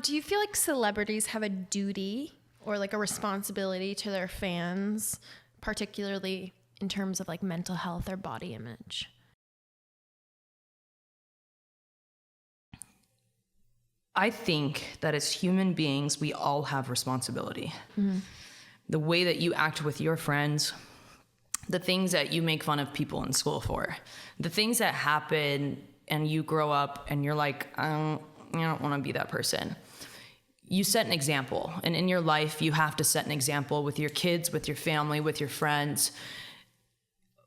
Do you feel like celebrities have a duty or like a responsibility to their fans, particularly in terms of like mental health or body image? I think that as human beings, we all have responsibility. Mm-hmm. The way that you act with your friends, the things that you make fun of people in school for, the things that happen and you grow up and you're like, I don't want to be that person. You set an example, and in your life, you have to set an example with your kids, with your family, with your friends.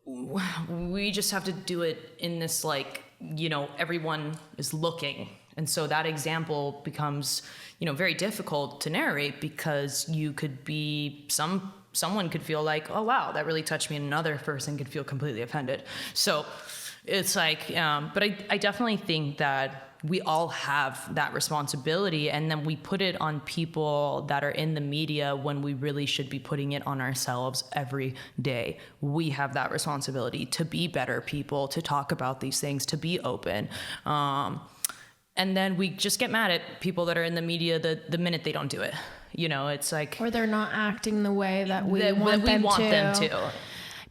We just have to do it in this, like, you know, everyone is looking. And so that example becomes, you know, very difficult to narrate, because you could be someone could feel like, oh, wow, that really touched me. And another person could feel completely offended. So it's like, but I definitely think that we all have that responsibility, and then we put it on people that are in the media when we really should be putting it on ourselves every day. We have that responsibility to be better people, to talk about these things, to be open. And then we just get mad at people that are in the media the minute they don't do it. You know, it's like, or they're not acting the way that we want them to.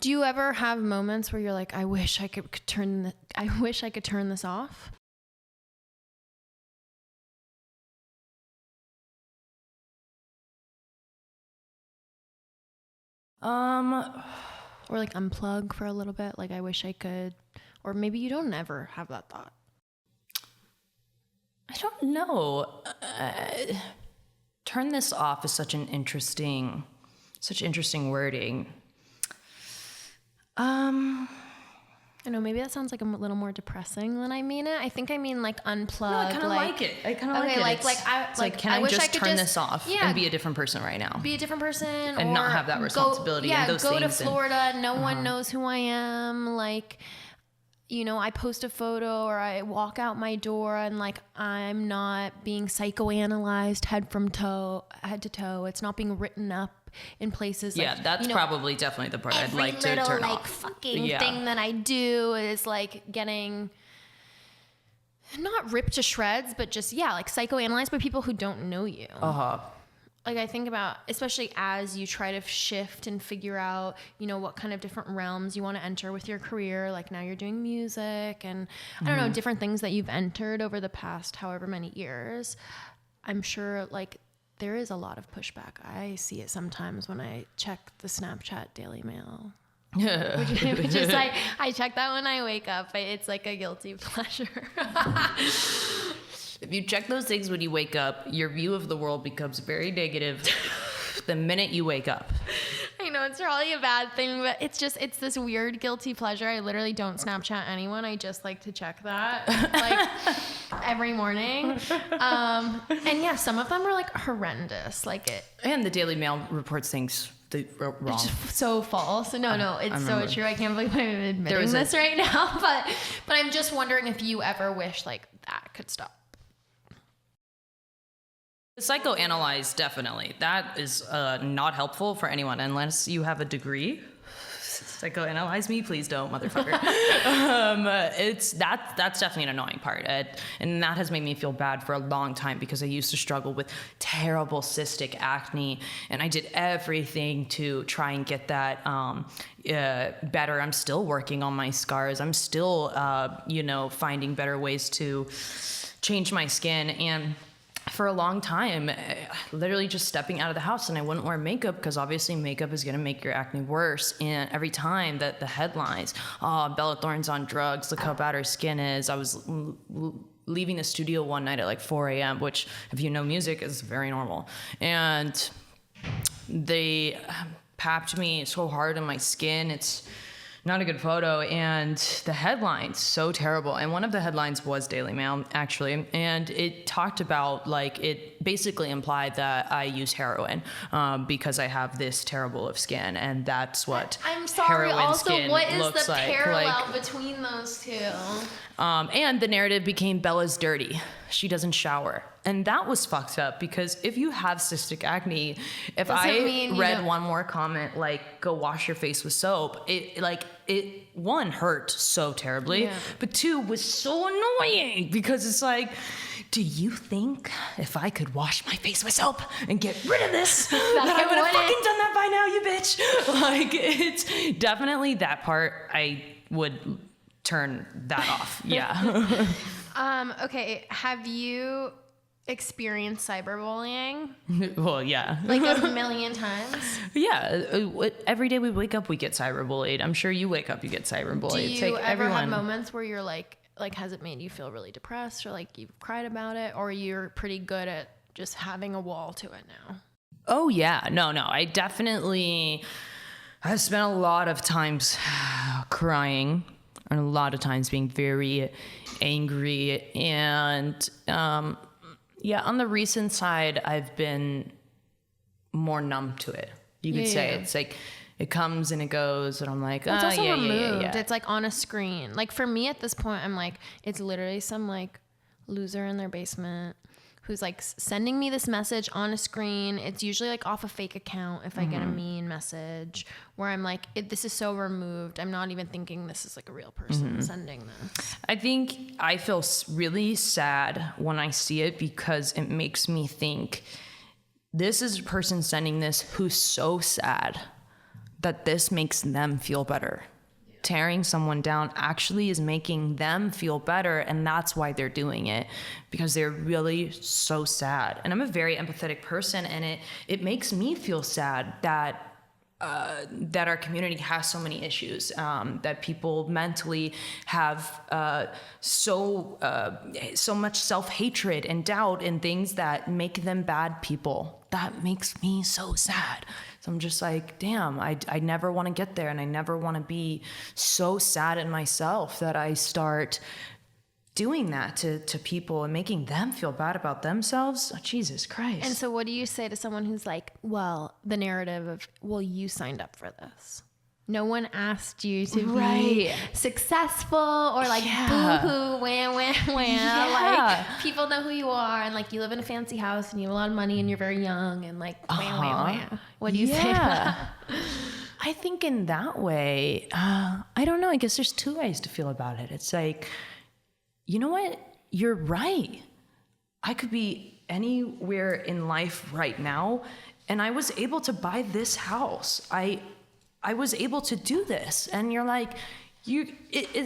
Do you ever have moments where you're like, I wish I could turn this off? Or like unplug for a little bit, like I wish I could, or maybe you don't ever have that thought. I don't know. Turn this off is such interesting wording. I know, maybe that sounds like a little more depressing than I mean it. I think I mean like unplug. No, I kind of like it. I kind of like it. Like, can I just turn this off and be a different person right now? Be a different person, and or not have that responsibility. And those go things to Florida. No one knows who I am. Like, you know, I post a photo or I walk out my door and like I'm not being psychoanalyzed head to toe. It's not being written up in places. Yeah, like, that's probably definitely the part I'd like to turn off. Fucking thing that I do is like getting not ripped to shreds, but just like psychoanalyzed by people who don't know you. like I think about, especially as you try to shift and figure out, you know, what kind of different realms you want to enter with your career. Like now you're doing music and I don't know, different things that you've entered over the past however many years. I'm sure like there is a lot of pushback. I see it sometimes when I check the Snapchat Daily Mail. which is like, I check that when I wake up. It's like a guilty pleasure. If you check those things when you wake up, your view of the world becomes very negative the minute you wake up. I know it's probably a bad thing, but it's this weird guilty pleasure. I literally don't Snapchat anyone. I just like to check that like every morning. And yeah, some of them are like horrendous. Like it. And the Daily Mail reports things wrong. It's so false. No, it's so true. I can't believe I'm admitting this right now. But I'm just wondering if you ever wish like that could stop. Psychoanalyze, definitely. That is not helpful for anyone unless you have a degree. Psychoanalyze me, please don't, motherfucker. That's definitely an annoying part, and that has made me feel bad for a long time because I used to struggle with terrible cystic acne, and I did everything to try and get that better. I'm still working on my scars. I'm still, finding better ways to change my skin. And for a long time, literally just stepping out of the house, and I wouldn't wear makeup because obviously makeup is going to make your acne worse. And every time that the headlines, oh, Bella Thorne's on drugs, look how bad her skin is. I was leaving the studio one night at like 4 a.m., which if you know music is very normal. And they papped me so hard on my skin. It's not a good photo, and the headline's so terrible. And one of the headlines was Daily Mail, actually, and it talked about, like, it basically implied that I use heroin because I have this terrible of skin, and that's what I'm sorry. heroin Also, skin what is looks the like. parallel between those two? And the narrative became Bella's dirty. She doesn't shower. And that was fucked up because if you have cystic acne, if I read one more comment like, go wash your face with soap, it one hurt so terribly, but two was so annoying because it's like, do you think if I could wash my face with soap and get rid of this, that I would have fucking done that by now, you bitch? Like, it's definitely that part. I would turn that off. Yeah. Okay. Have you experienced cyberbullying? Well, yeah. Like a million times? Yeah. Every day we wake up, we get cyberbullied. I'm sure you wake up, you get cyberbullied. Do you ever have moments where you're like, has it made you feel really depressed or like you've cried about it, or you're pretty good at just having a wall to it now? Oh, yeah. No. I've spent a lot of times crying and a lot of times being very angry. And, on the recent side, I've been more numb to it. You could say it's like, it comes and it goes, and I'm like, it's also removed. Yeah. It's like on a screen. Like for me at this point, I'm like, it's literally some like loser in their basement who's like sending me this message on a screen. It's usually like off a fake account if I get a mean message where I'm like, this is so removed. I'm not even thinking this is like a real person sending this. I think I feel really sad when I see it because it makes me think this is a person sending this who's so sad that this makes them feel better. Tearing someone down actually is making them feel better, and that's why they're doing it, because they're really so sad. And I'm a very empathetic person, and it makes me feel sad that our community has so many issues, that people mentally have so much self-hatred and doubt and things that make them bad people. That makes me so sad. So I'm just like, damn, I never want to get there, and I never want to be so sad in myself that I start doing that to people and making them feel bad about themselves. Oh, Jesus Christ. And so what do you say to someone who's like, well, the narrative of, well, you signed up for this. No one asked you to be successful or like boo-hoo, wah, wah, wah. Like people know who you are, and like you live in a fancy house and you have a lot of money and you're very young and like wah, wah, wah. What do you say to that? I think in that way, I don't know. I guess there's two ways to feel about it. It's like, you know what? You're right. I could be anywhere in life right now, and I was able to buy this house. I was able to do this. And you're like,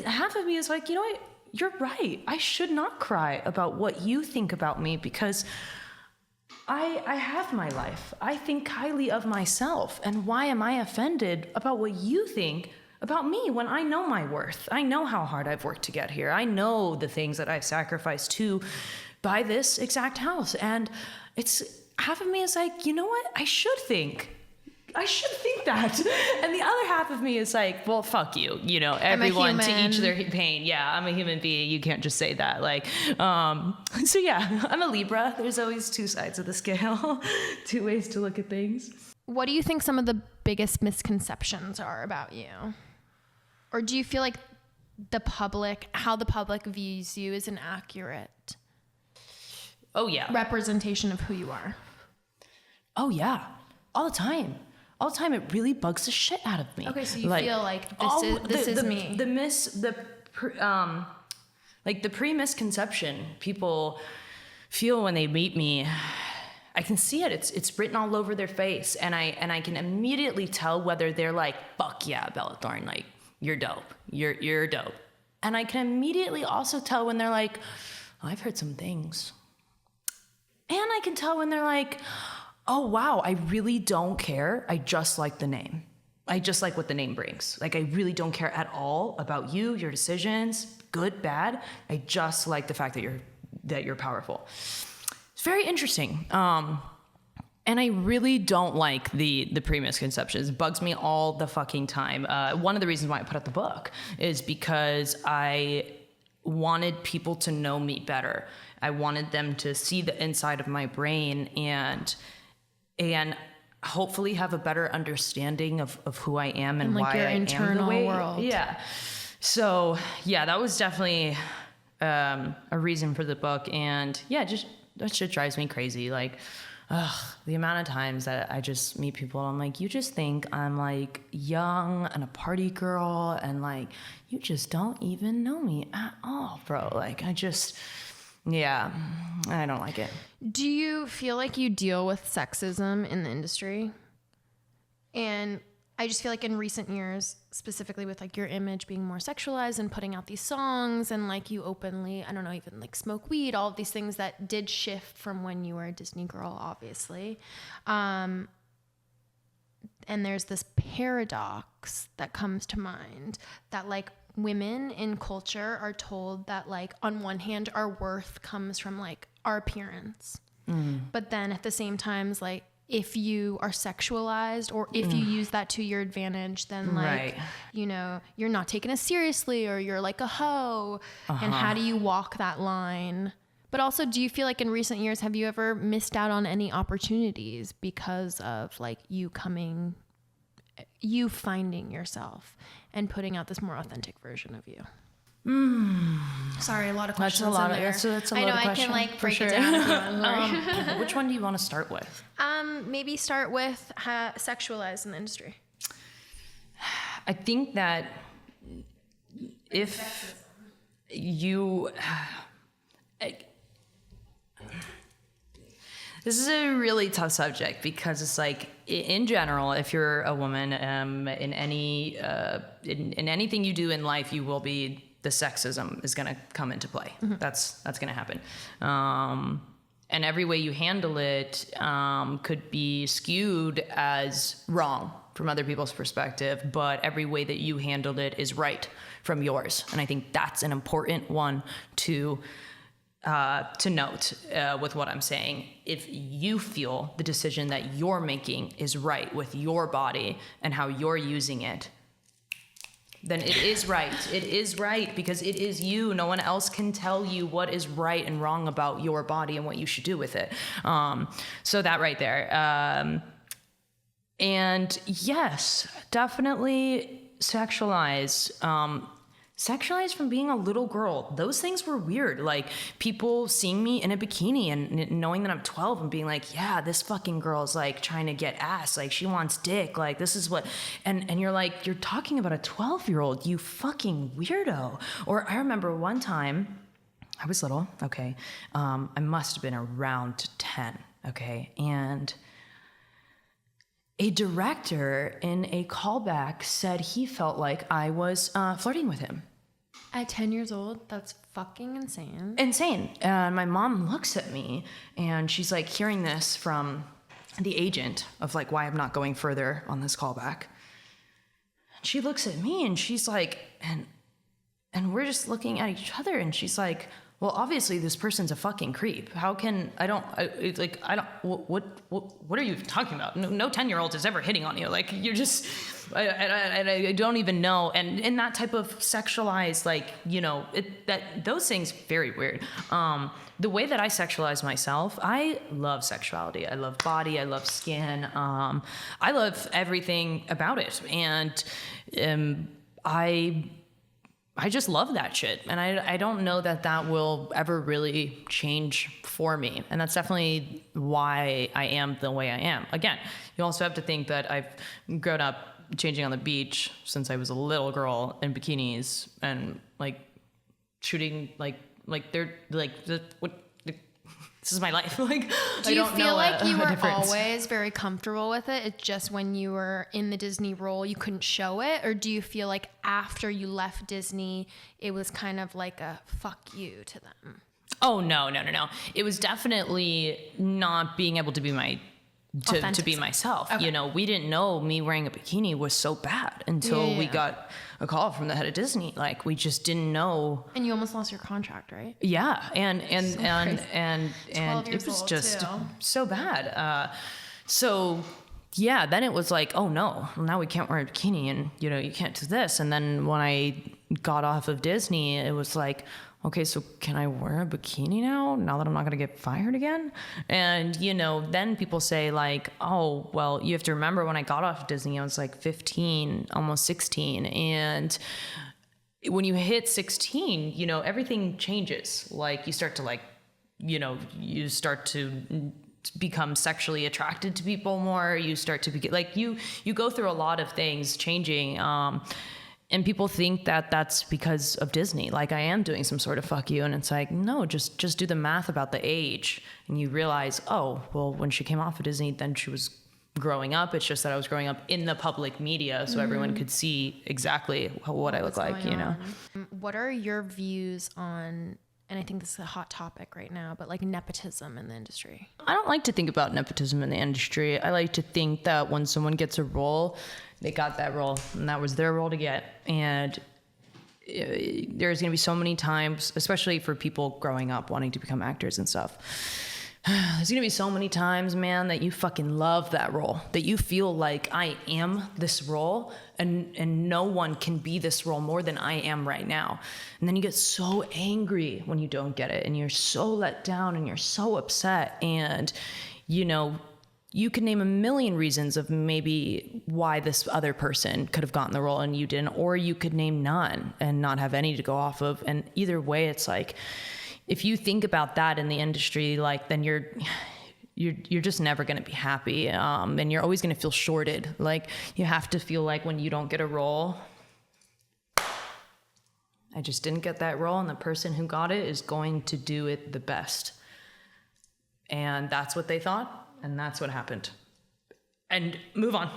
half of me is like, you know what? You're right. I should not cry about what you think about me, because I have my life. I think highly of myself. And why am I offended about what you think about me when I know my worth? I know how hard I've worked to get here. I know the things that I've sacrificed to buy this exact house. And it's half of me is like, you know what? I should think that. And the other half of me is like, well, fuck you. You know, everyone to each their pain. Yeah, I'm a human being. You can't just say that. Like, so yeah, I'm a Libra. There's always two sides of the scale, two ways to look at things. What do you think some of the biggest misconceptions are about you? Or do you feel like how the public views you is an accurate representation of who you are? Oh yeah, all the time. All the time. It really bugs the shit out of me. Okay, so you feel like this is me. The pre-misconception people feel when they meet me, I can see it. It's written all over their face, and I can immediately tell whether they're like, fuck yeah, Bella Thorne, like, you're dope. You're dope. And I can immediately also tell when they're like, oh, I've heard some things. And I can tell when they're like, oh, wow, I really don't care. I just like the name. I just like what the name brings. Like, I really don't care at all about you, your decisions, good, bad. I just like the fact that you're powerful. It's very interesting. And I really don't like the pre-misconceptions. It bugs me all the fucking time. One of the reasons why I put out the book is because I wanted people to know me better. I wanted them to see the inside of my brain and hopefully have a better understanding of who I am and like why your I am internal the way. world. Yeah. So yeah, that was definitely a reason for the book. And yeah, just that shit drives me crazy. Like, the amount of times that I just meet people and I'm like, you just think I'm like young and a party girl, and like, you just don't even know me at all, bro. Like, yeah, I don't like it. Do you feel like you deal with sexism in the industry? And I just feel like in recent years, specifically with like your image being more sexualized and putting out these songs and like you openly, I don't know, even like smoke weed, all of these things that did shift from when you were a Disney girl, obviously. And there's this paradox that comes to mind that like women in culture are told that like on one hand our worth comes from like our appearance, but then at the same time like if you are sexualized or if you use that to your advantage, then like you know you're not taken as seriously or you're like a hoe. And how do you walk that line? But also, do you feel like in recent years have you ever missed out on any opportunities because of like you finding yourself and putting out this more authentic version of you? Sorry, a lot of questions. That's a lot in there. That's a lot I know of I questions, can like break sure. it down if you want. Which one do you want to start with? Maybe start with sexualized in the industry. I think that if you... This is a really tough subject because it's like, in general, if you're a woman, in anything you do in life, you will be, the sexism is going to come into play. That's going to happen. And every way you handle it could be skewed as wrong from other people's perspective, but every way that you handled it is right from yours. And I think that's an important one to note with what I'm saying. If you feel the decision that you're making is right with your body and how you're using it, then it is right. It is right because it is you. No one else can tell you what is right and wrong about your body and what you should do with it. So that right there. And yes, definitely sexualize. Sexualized from being a little girl. Those things were weird. Like people seeing me in a bikini and knowing that I'm 12 and being like, yeah, this fucking girl's like trying to get ass. Like she wants dick. Like this is what, and you're like, you're talking about a 12-year-old, you fucking weirdo. Or I remember one time I was little, okay. I must have been around 10, okay. And a director in a callback said he felt like I was flirting with him. At 10 years old? That's fucking insane. Insane. And my mom looks at me and she's like hearing this from the agent of like why I'm not going further on this callback. She looks at me and she's like, and we're just looking at each other and she's like, well, obviously this person's a fucking creep. How can, what are you talking about? No 10-year-old is ever hitting on you. Like, you're just, I don't even know. And in that type of sexualized, like, you know, those things, very weird. The way that I sexualize myself, I love sexuality. I love body. I love skin. I love everything about it. And I just love that shit. And I don't know that will ever really change for me. And that's definitely why I am the way I am. Again, you also have to think that I've grown up changing on the beach since I was a little girl in bikinis and like shooting like they're like this is my life. Like, do you feel like you were always very comfortable with it? It's just when you were in the Disney role, you couldn't show it? Or do you feel like after you left Disney, it was kind of like a fuck you to them? Oh, no. It was definitely not being able to be to be myself. Okay. You know, we didn't know me wearing a bikini was so bad until we got a call from the head of Disney. Like, we just didn't know. And you almost lost your contract, right? Yeah. And it was just so bad. So yeah, then it was like, oh no, now we can't wear a bikini and, you know, you can't do this. And then when I got off of Disney, it was like, okay, so can I wear a bikini now that I'm not going to get fired again? And, you know, then people say like, oh, well, you have to remember when I got off Disney, I was like 15, almost 16. And when you hit 16, you know, everything changes. Like, you start to like, you know, you start to become sexually attracted to people more. You start to be like, you go through a lot of things changing. And people think that that's because of Disney. Like, I am doing some sort of fuck you. And it's like, no, just do the math about the age. And you realize, oh, well, when she came off of Disney, then she was growing up. It's just that I was growing up in the public media. So everyone could see exactly what I look like, you know? What are your views on, and I think this is a hot topic right now, but like nepotism in the industry? I don't like to think about nepotism in the industry. I like to think that when someone gets a role, they got that role and that was their role to get. And there's going to be so many times, especially for people growing up wanting to become actors and stuff. There's going to be so many times, man, that you fucking love that role, that you feel like I am this role and no one can be this role more than I am right now. And then you get so angry when you don't get it and you're so let down and you're so upset. And, you know, you could name a million reasons of maybe why this other person could have gotten the role and you didn't, or you could name none and not have any to go off of. And either way, it's like, if you think about that in the industry, like, then you're just never going to be happy. And you're always going to feel shorted. Like, you have to feel like when you don't get a role, I just didn't get that role and the person who got it is going to do it the best. And that's what they thought. And that's what happened. And move on.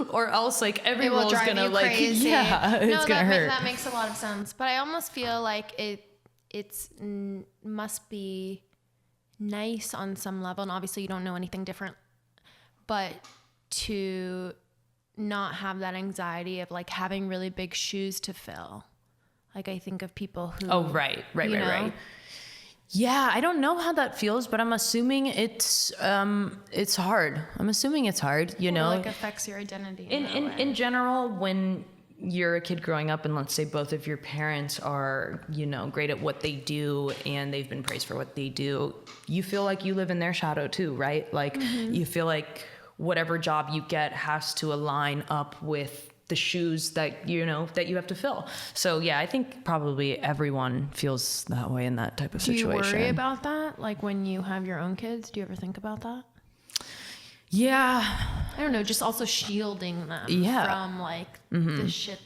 Or else, like, every role's gonna, like, crazy. Yeah, it's gonna hurt. That makes a lot of sense. But I almost feel like it's must be nice on some level. And obviously you don't know anything different. But to not have that anxiety of, like, having really big shoes to fill. Like, I think of people who... Oh, right. Yeah, I don't know how that feels, but I'm assuming it's hard. I'm assuming it's hard, you know. Like, affects your identity. In general, when you're a kid growing up and let's say both of your parents are, you know, great at what they do and they've been praised for what they do, you feel like you live in their shadow too, right? Like, you feel like whatever job you get has to align up with the shoes that, you know, that you have to fill. So yeah, I think probably everyone feels that way in that type of situation. Do you worry about that? Like, when you have your own kids, do you ever think about that? Yeah. I don't know, just also shielding them from, like, the shit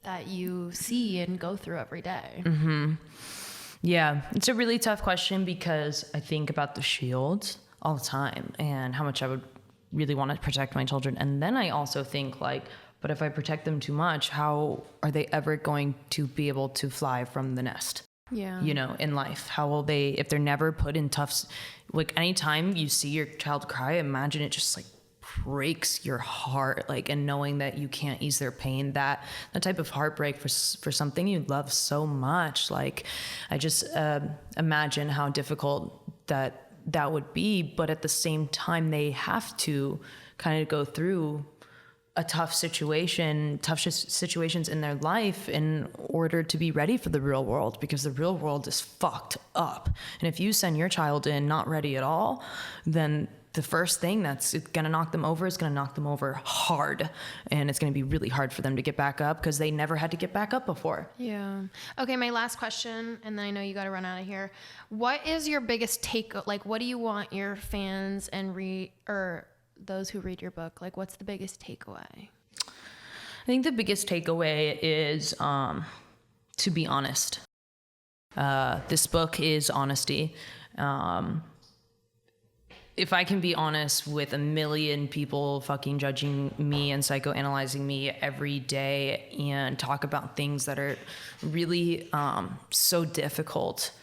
that you see and go through every day. Yeah, it's a really tough question because I think about the shields all the time and how much I would really want to protect my children. And then I also think like, but if I protect them too much, how are they ever going to be able to fly from the nest? Yeah. You know, in life, how will they, if they're never put in tough, like anytime you see your child cry, imagine it just like breaks your heart, like, and knowing that you can't ease their pain, that type of heartbreak for something you love so much. Like, I just imagine how difficult that would be, but at the same time, they have to kind of go through a tough situations in their life in order to be ready for the real world, because the real world is fucked up. And if you send your child in not ready at all, then the first thing that's going to knock them over is going to knock them over hard. And it's going to be really hard for them to get back up because they never had to get back up before. Yeah. Okay. My last question, and then I know you got to run out of here. What is your biggest like, what do you want your fans and those who read your book, like, what's the biggest takeaway? I think the biggest takeaway is to be honest. This book is honesty. If I can be honest with a million people fucking judging me and psychoanalyzing me every day and talk about things that are really so difficult,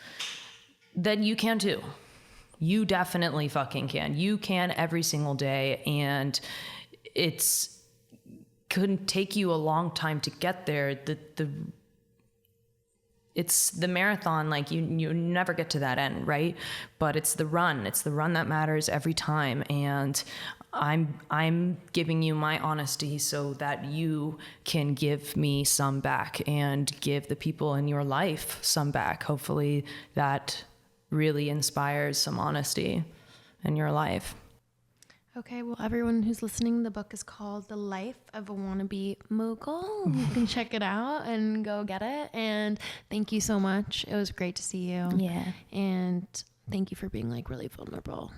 then you can too. You definitely fucking can. You can every single day, and it's couldn't take you a long time to get there. It's the marathon, like you never get to that end, right? But it's the run that matters every time. And I'm giving you my honesty so that you can give me some back and give the people in your life some back. Hopefully that really inspires some honesty in your life. Okay, well, everyone who's listening, the book is called The Life of a Wannabe Mogul. You can check it out and go get it. And thank you so much. It was great to see you. Yeah. And thank you for being like really vulnerable.